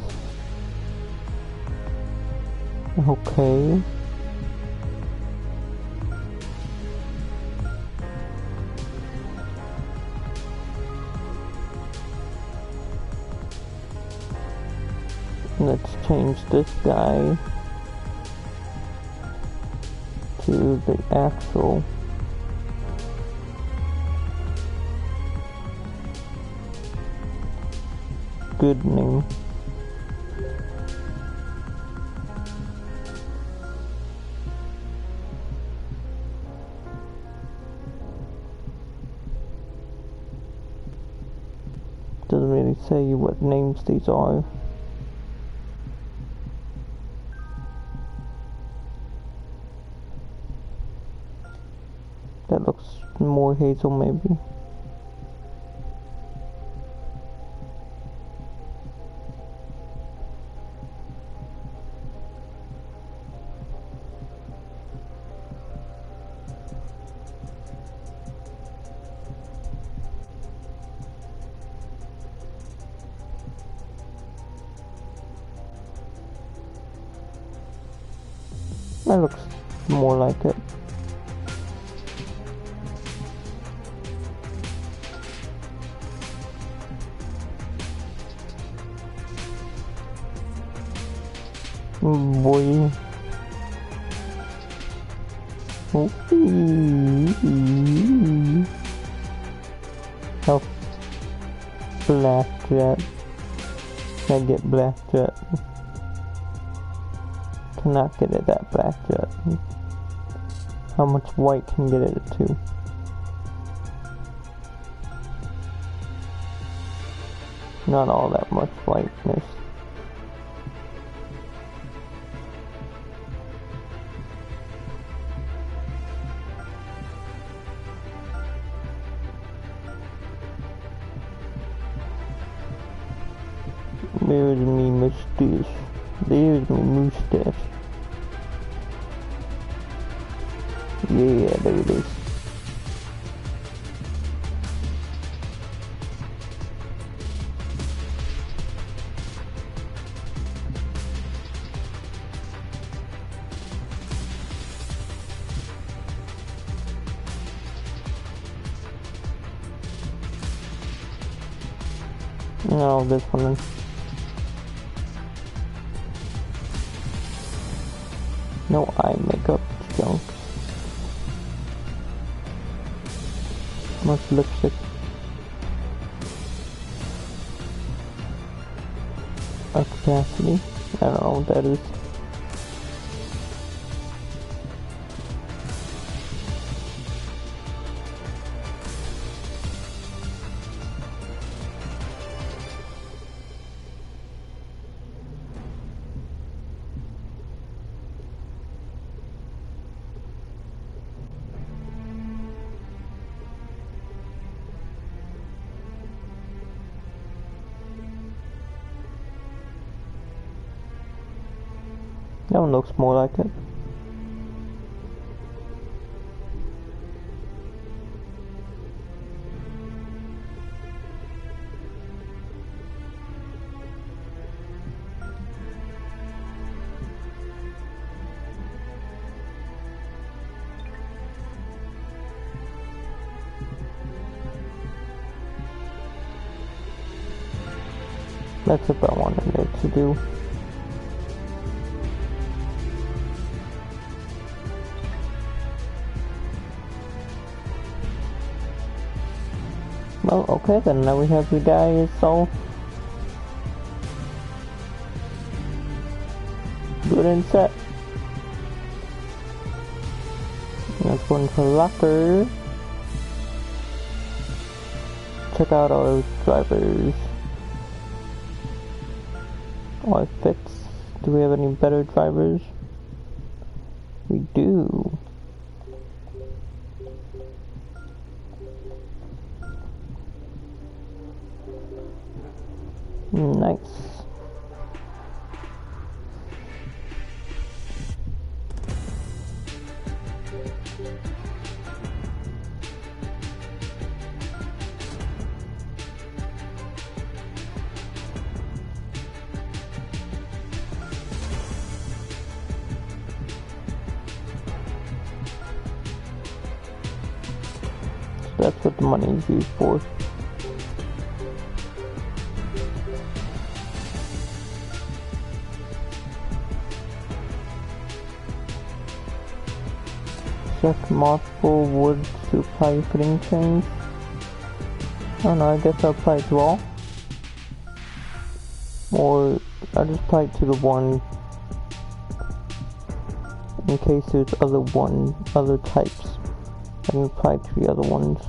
Okay. Let's change this guy to the actual good name. Doesn't really say what names these are. That looks more hazel maybe. That looks more like it. Boy. Oh. Blackjack. Can I get blackjack? Cannot get it at blackjack. How much white can get it to? Not all that much whiteness. There's me mustache. There's me mustache. Yeah, there it is. No, this one. No eye makeup, junk. Much lipstick. Capacity. I don't know what that is. That one looks more like it. That's what I wanted it to do. Well, okay then, now we have the guy solved. Good and set. That's one for locker. Check out our drivers. Our fits. Do we have any better drivers? We do. Nice. That's what the money is used for. Check multiple wood to apply fitting chains. I don't know, I guess I'll apply it to all. Or I'll just apply it to the one in case there's other types. I can apply to the other ones.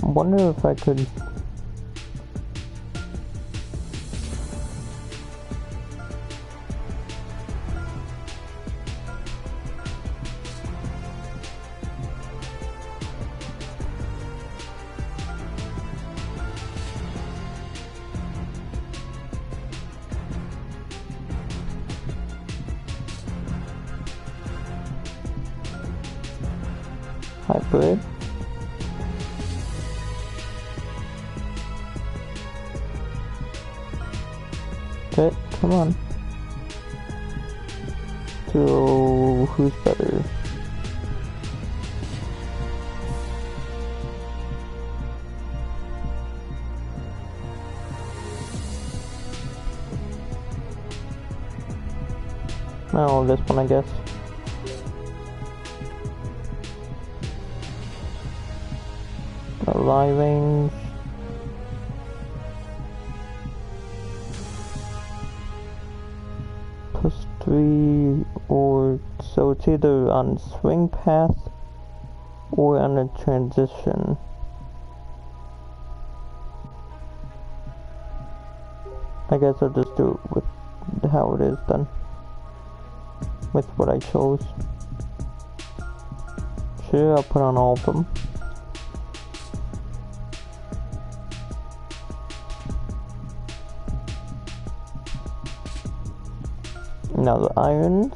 I wonder if I could hybrid. Okay, come on. So, who's better? Oh, this one, I guess. Lie range. +3, or so it's either on swing path or on a transition. I guess I'll just do it with how it is then, with what I chose. Sure, I'll put on all of them. Now the irons,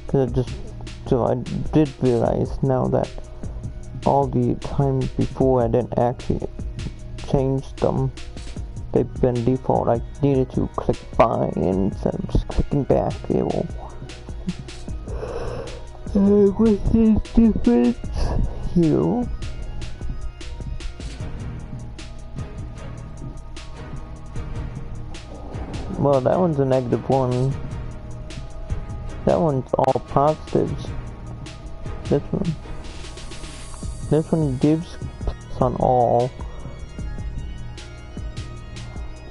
because I did realize now that all the times before I didn't actually change them. They've been default. I needed to click buy instead of just clicking back. What's the difference here? Well, that one's a -1. That one's all positives. This one gives on all.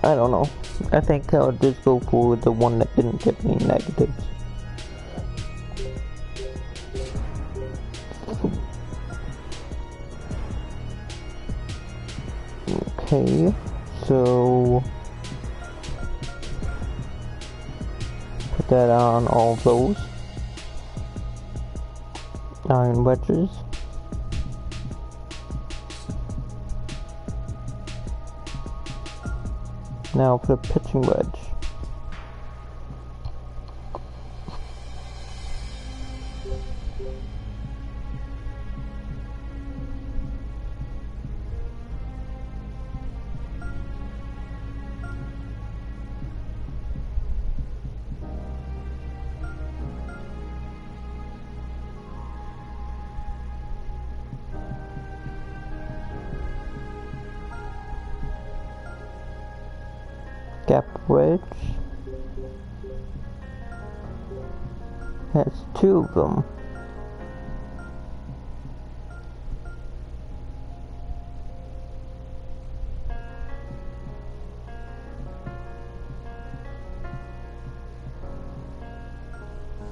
I don't know. I think I'll just go for the one that didn't give me negatives. Okay, so put that on all those. iron wedges. Now for the pitching wedge. Gap wedge has 2 of them.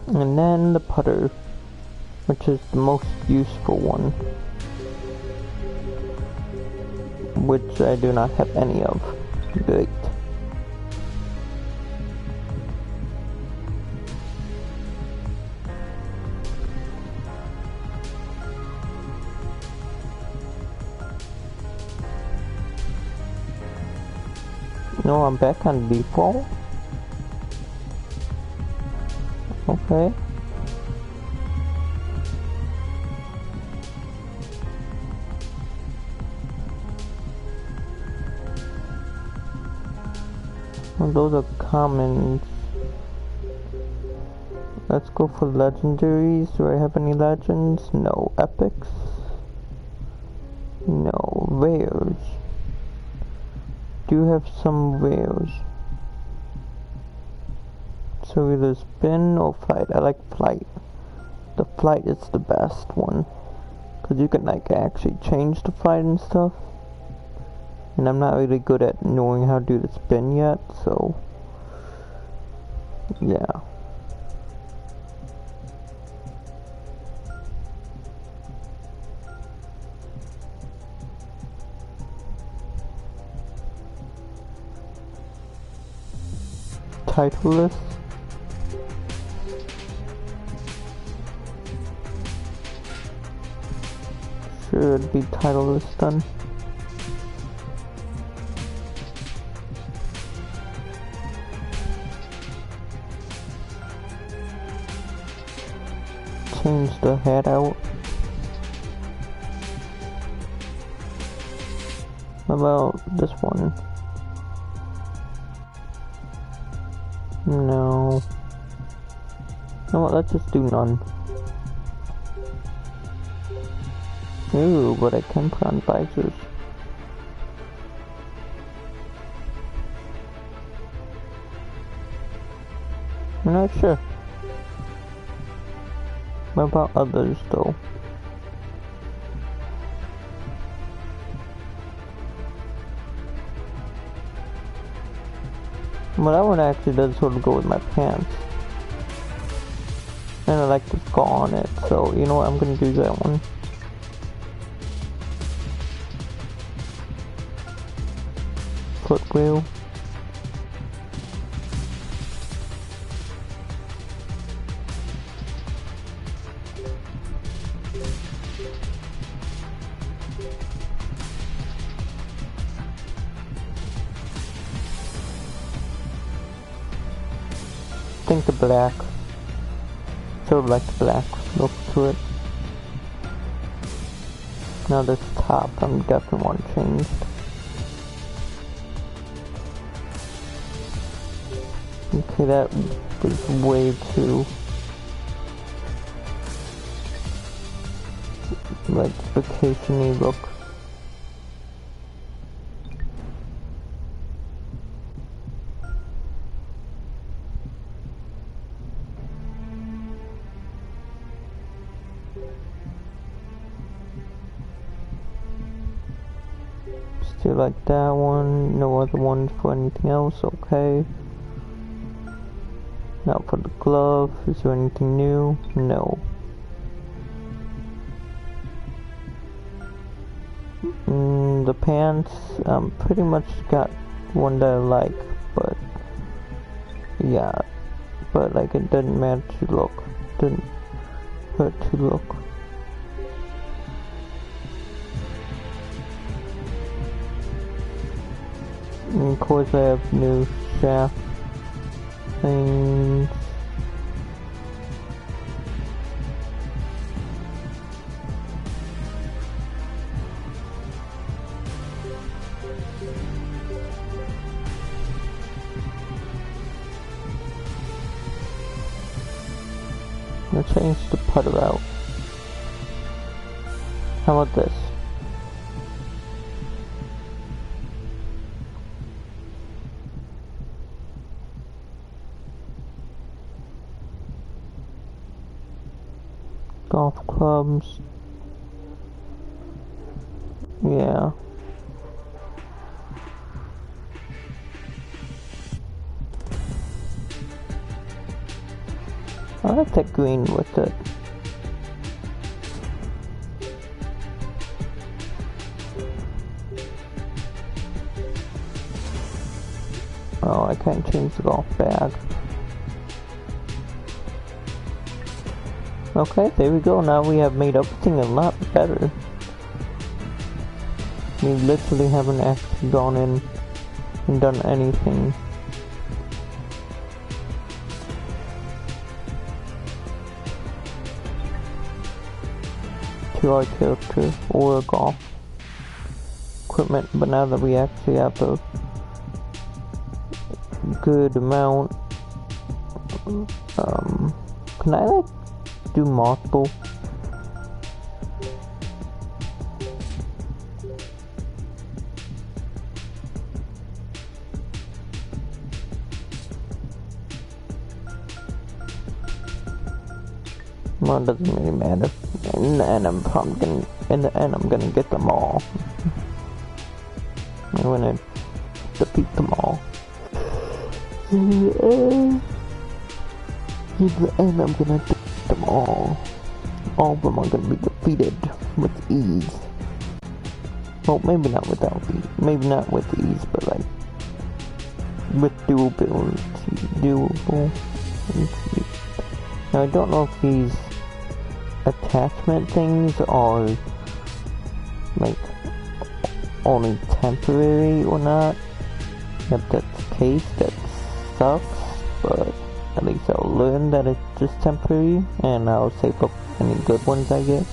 And then the putter, which is the most useful one, which I do not have any of. Great. No, I'm back on default. Okay. Well, those are commons. Let's go for legendaries. Do I have any legends? No. Epics? No. Rares. Do have some rares. So either spin or flight. I like flight. The flight is the best one, cause you can like actually change the flight and stuff. And I'm not really good at knowing how to do the spin yet, so yeah. Title list. Should be title list done. Change the head out. How about this one? No. You know what, let's just do none. Ooh, but I can put on visors. I'm not sure. What about others though? Well, that one actually does sort of go with my pants. And I like the skull on it, so you know what, I'm gonna do that one. Foot wheel. I think the black. Sort of like the black look to it. Now this top, I'm definitely want changed. Okay, that was way too like vacation-y look. Still like that one, no other ones for anything else, okay. Now for the glove, is there anything new? No. The pants, pretty much got one that I like, but yeah, but like it doesn't matter to look, didn't hurt to look. And of course I have new shaft things. Let's change the putter out. How about this? Golf clubs. Yeah. I like that green with it. Oh, I can't change the golf bag. Okay, there we go. Now we have made everything a lot better. We literally haven't actually gone in and done anything. To our character or golf equipment, but now that we actually have a good amount, can I like do multiple? Well, it doesn't really matter. In the end, I'm gonna get them all. I'm gonna defeat them all. In the end, I'm gonna defeat them all. All of them are gonna be defeated with ease. Well, maybe not without ease. Maybe not with ease, but like with doable. Now, I don't know if these attachment things are like only temporary or not. If that's the case, that sucks, but at least I'll learn that it's just temporary, and I'll save up any good ones I get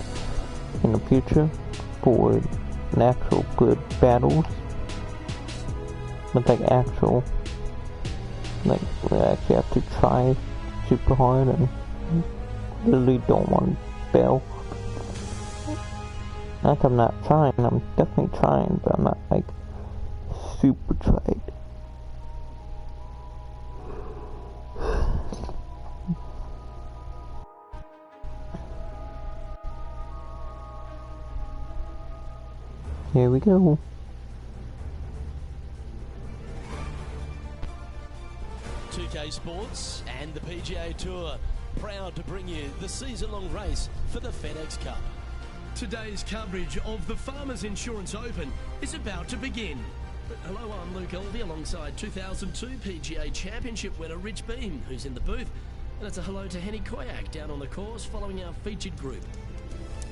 in the future for actual good battles. But like actual, like we actually have to try super hard and really don't want to fail. Not that I'm not trying, I'm definitely trying, but I'm not like super tried. Here we go. .2K Sports and the PGA Tour proud to bring you the season-long race for the FedEx Cup. Today's coverage of the Farmers Insurance Open is about to begin. Hello, I'm Luke Elvey alongside 2002 PGA Championship winner Rich Beam, who's in the booth. And it's a hello to Henny Koyak down on the course following our featured group.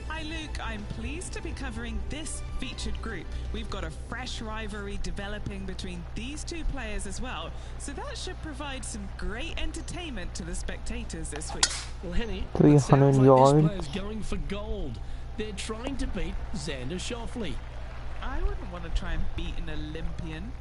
Hi Luke, I'm pleased to be covering this featured group. We've got a fresh rivalry developing between these two players as well, so that should provide some great entertainment to the spectators this week. Well, Henny, 300 yards. This player's going for gold. They're trying to beat Xander Schauffele. I wouldn't want to try and beat an Olympian.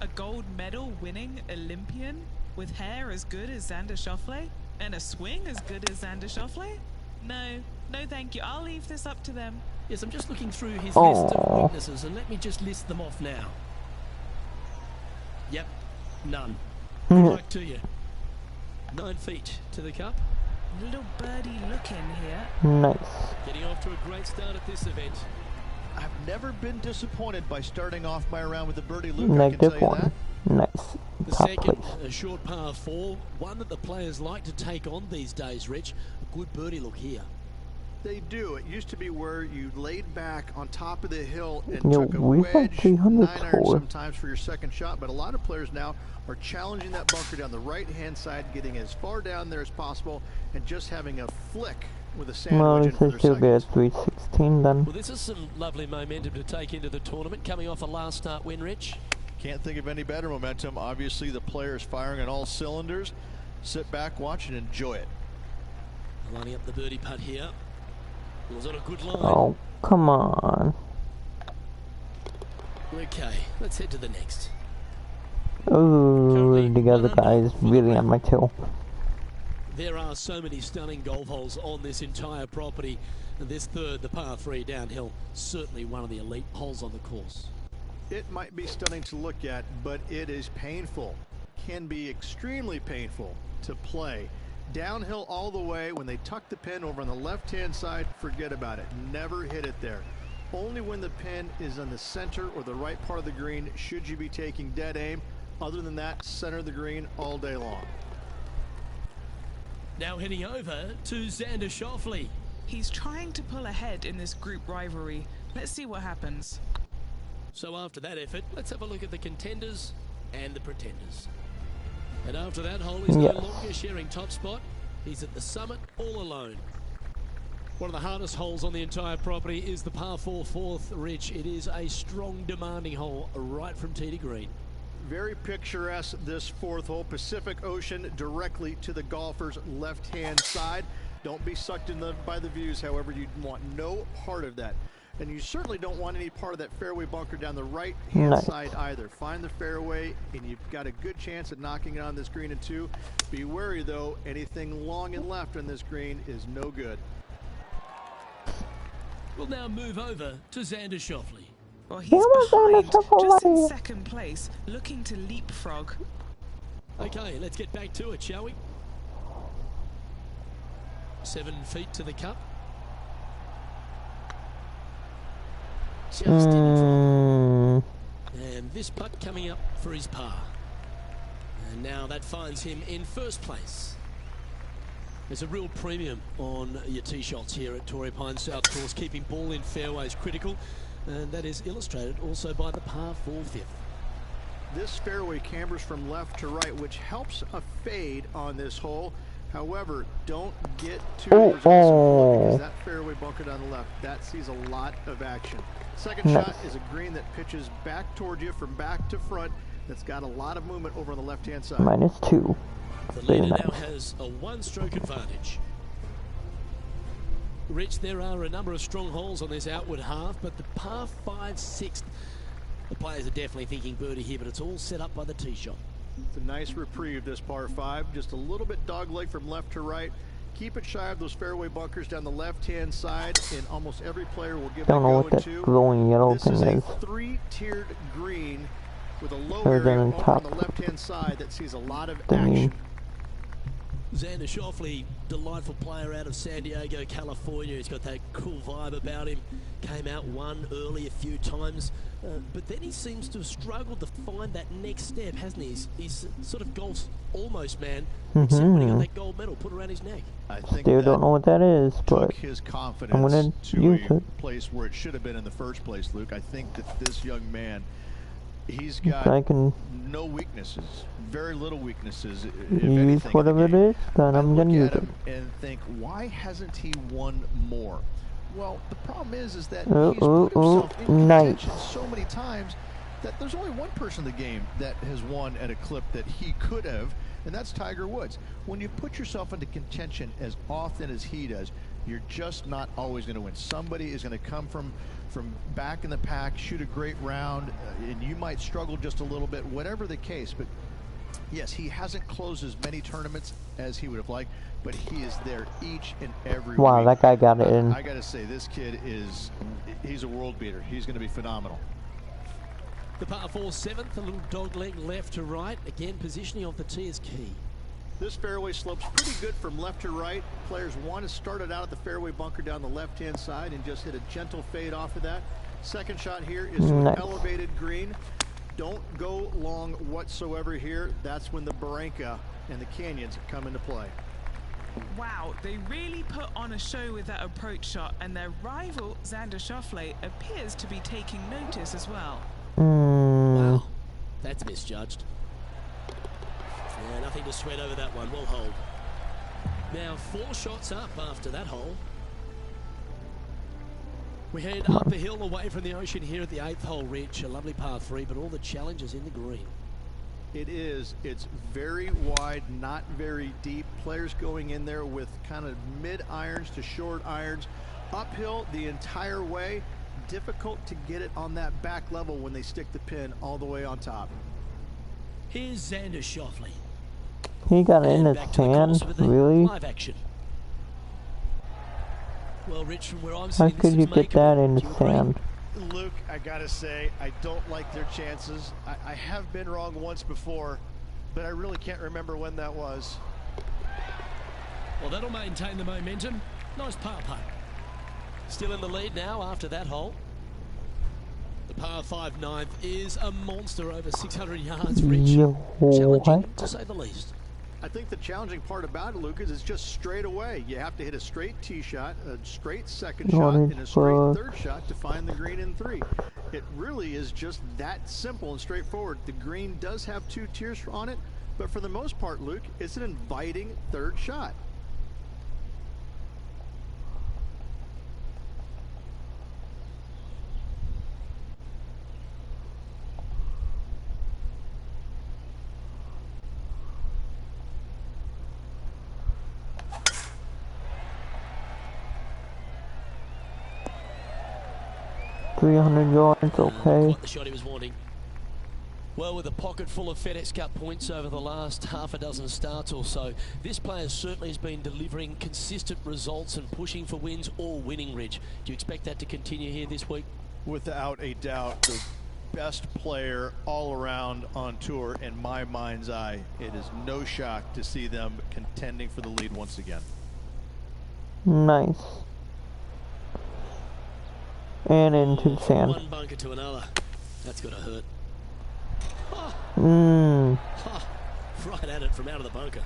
A gold medal winning Olympian with hair as good as Xander Schauffele and a swing as good as Xander Schauffele? No thank you. I'll leave this up to them. Yes, I'm just looking through his list of weaknesses, and let me just list them off now. Yep, none. Good luck to you. 9 feet to the cup. Little birdie looking here. Nice. Getting off to a great start at this event. I've never been disappointed by starting off my round with a birdie, Luke. Negative I can tell you one. that. Nice. The Top second, place. a short par 4, one that the players like to take on these days, Rich. A good birdie look here. They do. It used to be where you laid back on top of the hill and Yo, took a we've had wedge, 300 9-iron score. sometimes for your second shot, but a lot of players now are challenging that bunker down the right-hand side, getting as far down there as possible, and just having a flick with a sand Well, wedge it in for says their she'll be at seconds. 316 then. Well, this is some lovely momentum to take into the tournament, coming off a last start win, Rich. Can't think of any better momentum. Obviously, the player's firing on all cylinders. Sit back, watch, and enjoy it. Lining up the birdie putt here. Was on a good line. Oh, come on. Okay, let's head to the next. Ooh, the other guy's really on my tail. There are so many stunning golf holes on this entire property. This third, the par 3 downhill, certainly one of the elite holes on the course. It might be stunning to look at, but it is painful. Can be extremely painful to play. Downhill all the way. When they tuck the pin over on the left-hand side, forget about it. Never hit it there. Only when the pin is in the center or the right part of the green should you be taking dead aim. Other than that, center of the green all day long. Now heading over to Xander Schauffele. He's trying to pull ahead in this group rivalry. Let's see what happens. So after that effort, let's have a look at the contenders and the pretenders. And after that hole, he's no longer sharing top spot. He's at the summit all alone. One of the hardest holes on the entire property is the par 4 fourth, Rich. It is a strong, demanding hole right from tee to green. Very picturesque, this fourth hole. Pacific Ocean directly to the golfer's left-hand side. Don't be sucked in by the views, however. You want no part of that. And you certainly don't want any part of that fairway bunker down the right-hand side either. Find the fairway, and you've got a good chance at knocking it on this green in 2. Be wary, though. Anything long and left on this green is no good. We'll now move over to Xander Schauffele. Well, he's behind, just in second place, looking to leapfrog. Okay, let's get back to it, shall we? 7 feet to the cup. Just in front. And this putt coming up for his par. And now that finds him in first place. There's a real premium on your tee shots here at Torrey Pines South Course. Keeping ball in fairways critical. And that is illustrated also by the par 4 fifth. This fairway cambers from left to right, which helps a fade on this hole. However, don't get too because that fairway bunker on the left, that sees a lot of action. Second shot is a green that pitches back toward you from back to front. That's got a lot of movement over on the left-hand side. -2. The leader now has a 1-stroke advantage. Rich, there are a number of strong holes on this outward half, but the par 5 sixth, the players are definitely thinking birdie here, but it's all set up by the tee shot. It's a nice reprieve, this par 5. Just a little bit dogleg from left to right. Keep it shy of those fairway bunkers down the left-hand side, and almost every player will give it a go in 2. Glowing yellow this thing is a is 3-tiered green with a low area over on the left-hand side that sees a lot of action. Xander Schauffele, delightful player out of San Diego, California. He's got that cool vibe about him. Came out one early a few times, but then he seems to have struggled to find that next step, hasn't he? He's sort of golf's almost man, except when he got that gold medal put around his neck. I think still don't know what that is, but his confidence I'm gonna use it. Place where it should have been in the first place, Luke. I think that this young man, he's got no weaknesses, very little weaknesses. If use anything, whatever it is, then I'm gonna use it. And think, why hasn't he won more? Well, the problem is that he's put himself in contention so many times that there's only one person in the game that has won at a clip that he could have, and that's Tiger Woods. When you put yourself into contention as often as he does, you're just not always going to win. Somebody is going to come from back in the pack, shoot a great round, and you might struggle just a little bit, whatever the case. But yes, he hasn't closed as many tournaments as he would have liked, but he is there each and every week. Wow, that guy got it in. I got to say, this kid he's a world beater. He's going to be phenomenal. The par 4 7th, a little dog leg left to right. Again, positioning of the tee is key. This fairway slopes pretty good from left to right. Players want to start it out at the fairway bunker down the left-hand side and just hit a gentle fade off of that. Second shot here is to an elevated green. Don't go long whatsoever here. That's when the Barranca and the canyons come into play. Wow, they really put on a show with that approach shot, and their rival, Xander Schauffele, appears to be taking notice as well. Wow, that's misjudged. Yeah, nothing to sweat over that one. We'll hold. Now 4 shots up after that hole. We head up the hill away from the ocean here at the 8th hole, Rich. A lovely par 3, but all the challenges in the green. It is. It's very wide, not very deep. Players going in there with kind of mid irons to short irons. Uphill the entire way. Difficult to get it on that back level when they stick the pin all the way on top. Here's Xander Schauffele. He got it in his hand? Really? Live action. Well, Rich, from where I'm How sitting, could you get that in his hand? Luke, I gotta say, I don't like their chances. I have been wrong once before, but I really can't remember when that was. Well, that'll maintain the momentum. Nice par putt. Still in the lead now after that hole. The par 5 ninth is a monster, over 600 yards, Rich. Challenging, to say the least. I think the challenging part about it, Luke, is it's just straight away. You have to hit a straight tee shot, a straight second shot, and a straight third shot to find the green in 3. It really is just that simple and straightforward. The green does have 2 tiers on it, but for the most part, Luke, it's an inviting third shot. $300 yards, okay. Quite the shot he was wanting. Well, with a pocket full of FedEx Cup points over the last half a dozen starts or so, this player certainly has been delivering consistent results and pushing for wins or winning, Rich. Do you expect that to continue here this week? Without a doubt, the best player all around on tour in my mind's eye. It is no shock to see them contending for the lead once again. Nice. And into the sand. One bunker to another. That's gotta hurt. Right at it from out of the bunker.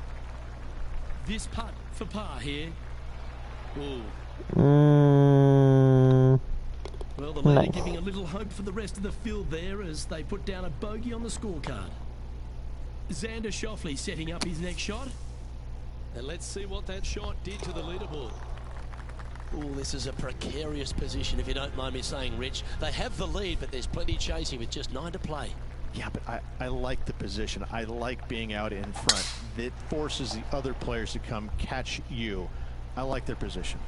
This putt for par here. Ooh. Well, the leader giving a little hope for the rest of the field there as they put down a bogey on the scorecard. Xander Schauffele setting up his next shot. And let's see what that shot did to the leaderboard. Oh, this is a precarious position, if you don't mind me saying, Rich. They have the lead, but there's plenty chasing with just 9 to play. Yeah, but I like the position. I like being out in front. It forces the other players to come catch you. I like their position.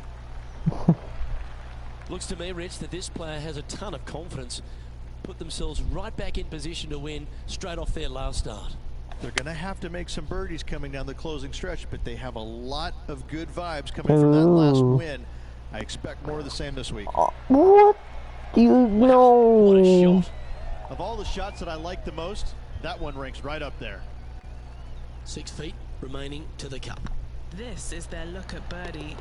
Looks to me, Rich, that this player has a ton of confidence. Put themselves right back in position to win straight off their last start. They're going to have to make some birdies coming down the closing stretch, but they have a lot of good vibes coming from that last win. I expect more of the same this week. What do you know? What a shot. Of all the shots that I like the most, that one ranks right up there. 6 feet remaining to the cup. This is their look at birdie.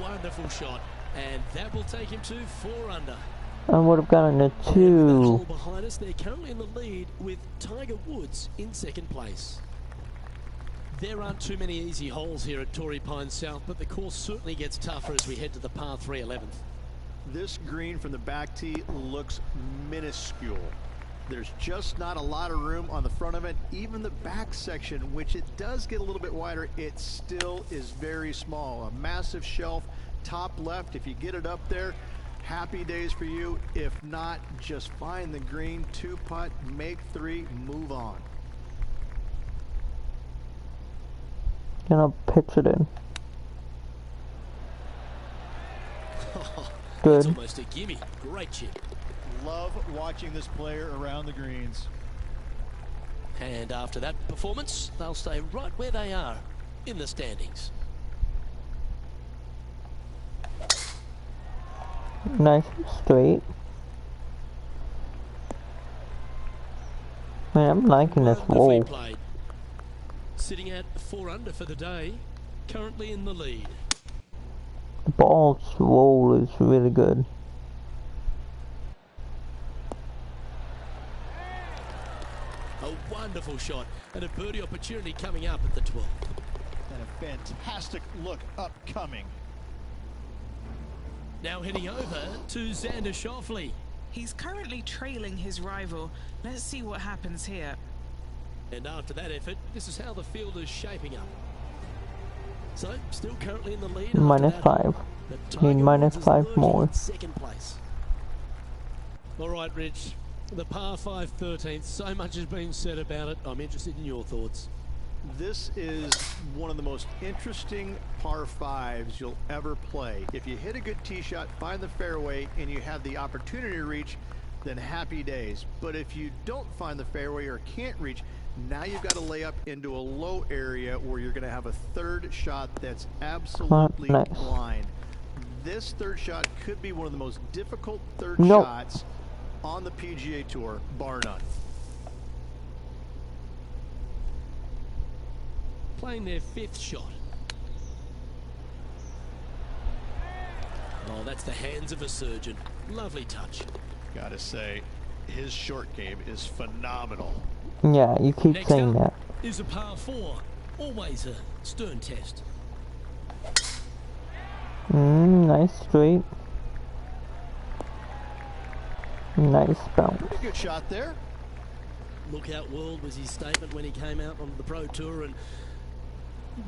Wonderful shot. And that will take him to 4 under. I would have gotten a 2. Behind us, they're currently in the lead with Tiger Woods in 2nd place. There aren't too many easy holes here at Torrey Pines South, but the course certainly gets tougher as we head to the par 3 11th. This green from the back tee looks minuscule. There's just not a lot of room on the front of it. Even the back section, which it does get a little bit wider, it still is very small. A massive shelf, top left. If you get it up there, happy days for you. If not, just find the green, 2-putt, make 3, move on. Gonna pitch it in. Good. That's almost a gimme. Great chip. Love watching this player around the greens. And after that performance, they'll stay right where they are in the standings. Nice and straight. Man, I'm liking this roll. Sitting at 4 under for the day, currently in the lead. The ball's roll is really good. A wonderful shot and a birdie opportunity coming up at the 12th. And a fantastic look upcoming. Now heading over to Xander Schauffele. He's currently trailing his rival. Let's see what happens here. And after that effort, this is how the field is shaping up. So, still currently in the lead. -5. But Need Tiger minus Woods is 5 lurking more. in second place. All right, Rich. The par 5 13th. So much has been said about it. I'm interested in your thoughts. This is one of the most interesting par 5s you'll ever play. If you hit a good tee shot, find the fairway, and you have the opportunity to reach, then happy days. But if you don't find the fairway or can't reach, now you've got to lay up into a low area where you're going to have a third shot that's absolutely blind. This third shot could be one of the most difficult third shots on the PGA Tour, bar none. Playing their 5th shot. Oh, that's the hands of a surgeon. Lovely touch. Gotta say, his short game is phenomenal. Yeah, you keep Next saying up that. is a par 4. Always a stern test. Nice straight. Nice bounce. Pretty good shot there. Lookout world was his statement when he came out on the Pro Tour, and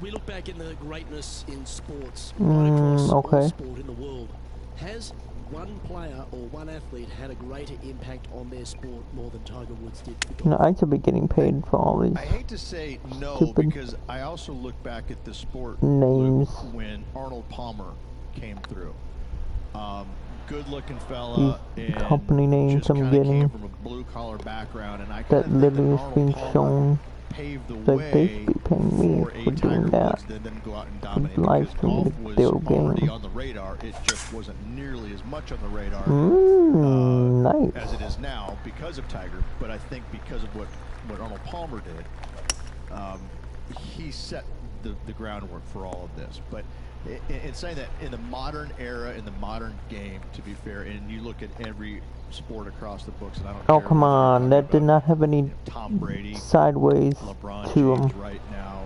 we look back in the greatness in sports right across all sport in the world. Has one player or one athlete had a greater impact on their sport more than Tiger Woods did? No, I should be getting paid for all these. I hate to say no, because I also look back at the sport names when Arnold Palmer came through. Good-looking fella, and company names just I'm getting came from a blue-collar background, and I that literally is being shown. Paved the Like way they should be paying me for doing that. Then go out and dominate, Live because stream golf the was video already game. on the radar. It just wasn't nearly as much on the radar Nice. as it is now because of Tiger. But I think because of what Arnold Palmer did, he set the groundwork for all of this. But in saying that, in the modern era, in the modern game, to be fair, and you look at every sport across the books, and I don't Oh, care come on. That did not have any Tom Brady, sideways LeBron to James him. right now.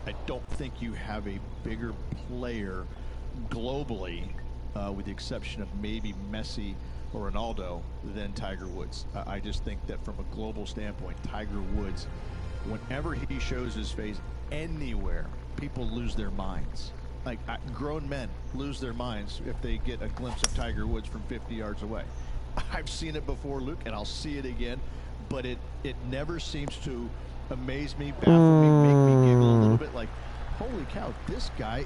I don't think you have a bigger player globally, with the exception of maybe Messi or Ronaldo, than Tiger Woods. I just think that from a global standpoint, Tiger Woods, whenever he shows his face anywhere, people lose their minds. Like, grown men lose their minds if they get a glimpse of Tiger Woods from 50 yards away. I've seen it before, Luke, and I'll see it again, but it never seems to amaze me, baffle me, make me giggle a little bit. Like, holy cow, this guy's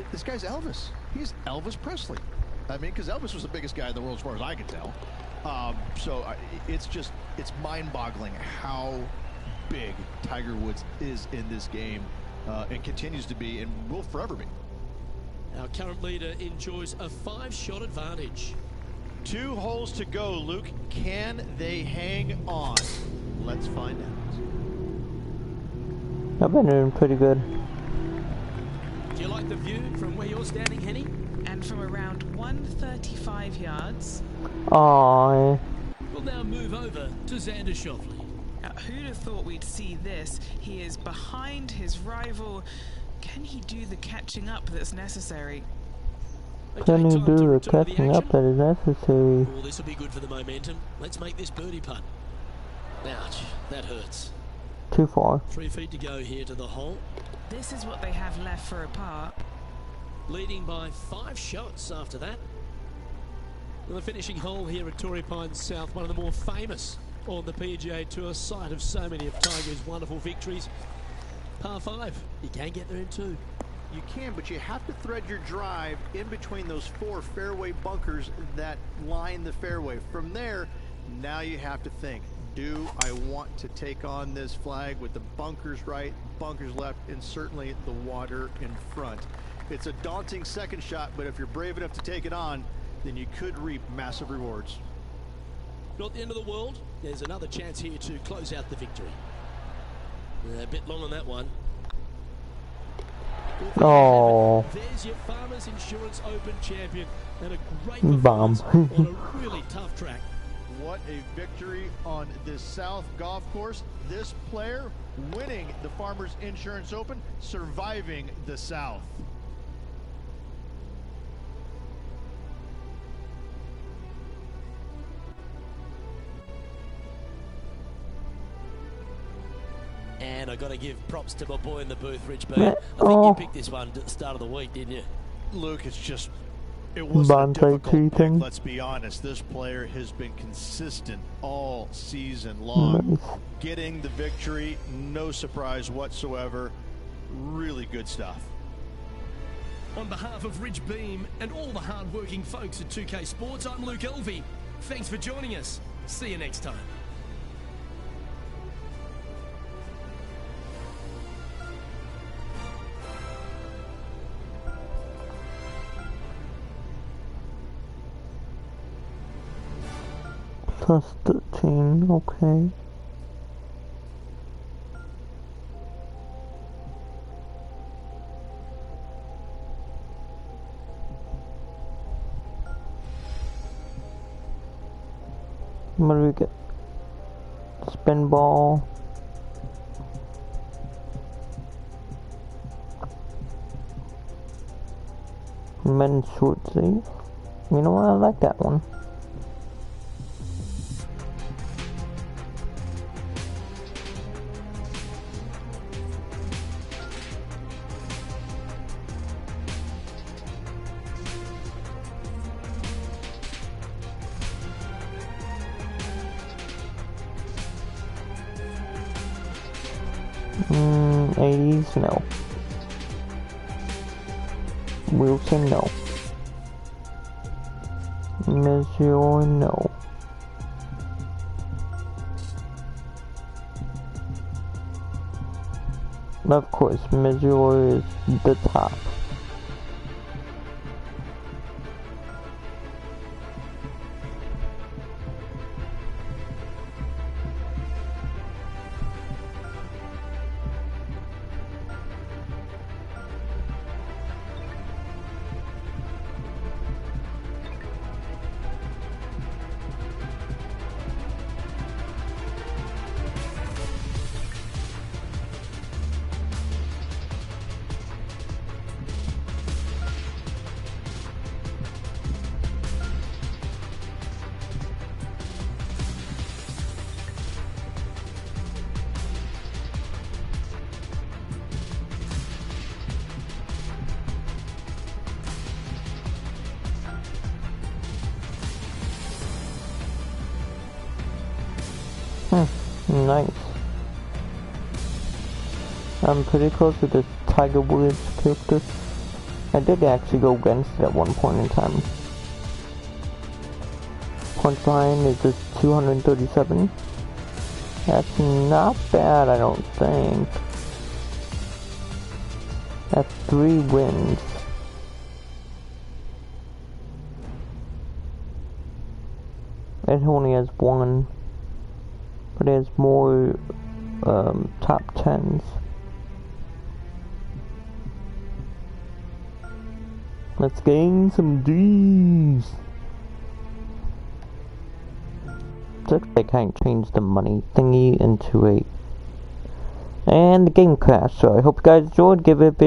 Elvis. He's Elvis Presley. I mean, because Elvis was the biggest guy in the world as far as I can tell. It's mind-boggling how big Tiger Woods is in this game, and continues to be, and will forever be. Our current leader enjoys a 5-shot advantage. 2 holes to go, Luke. Can they hang on? Let's find out. I've been doing pretty good. Do you like the view from where you're standing, Henny? And from around 135 yards. Aww. We'll now move over to Xander Schauffele. Who'd have thought we'd see this? He is behind his rival. Can he do the catching up that's necessary? Can you do the catching up that is necessary? Oh, this will be good for the momentum. Let's make this birdie putt. Ouch, that hurts. Too far. 3 feet to go here to the hole. This is what they have left for a par. Leading by 5 shots after that. Well, the finishing hole here at Torrey Pines South, one of the more famous on the PGA Tour, site of so many of Tiger's wonderful victories. Par 5, you can get there in 2. You can, but you have to thread your drive in between those 4 fairway bunkers that line the fairway. From there, now you have to think, do I want to take on this flag with the bunkers right, bunkers left, and certainly the water in front? It's a daunting second shot, but if you're brave enough to take it on, then you could reap massive rewards. Not the end of the world. There's another chance here to close out the victory. A bit long on that one. Oh. There's your Farmers Insurance Open champion, and a great Bomb. performance on a really tough track. What a victory on this South golf course. This player winning the Farmers Insurance Open, surviving the South. And And I got to give props to my boy in the booth, Rich B. I think you picked this one at the start of the week, didn't you? Luke, it wasn't a difficult pick, let's be honest. This player has been consistent all season long. Getting the victory, no surprise whatsoever. Really good stuff. On behalf of Rich Beam and all the hard-working folks at 2K Sports, I'm Luke Elvey. Thanks for joining us. See you next time. Plus 13, okay. What do we get? Spin ball. Men's short sleeve. You know what? I like that one. No. We'll say no. Measure no. Of course, measure is the top. Nice. I'm pretty close to this Tiger Woods character. I did actually go against it at one point in time. Punchline is just 237. That's not bad, I don't think. That's 3 wins. It only has 1. But it has more top 10s. Let's gain some D's. Looks like I changed the money thingy into a... And the game crashed, so I hope you guys enjoyed. Give it a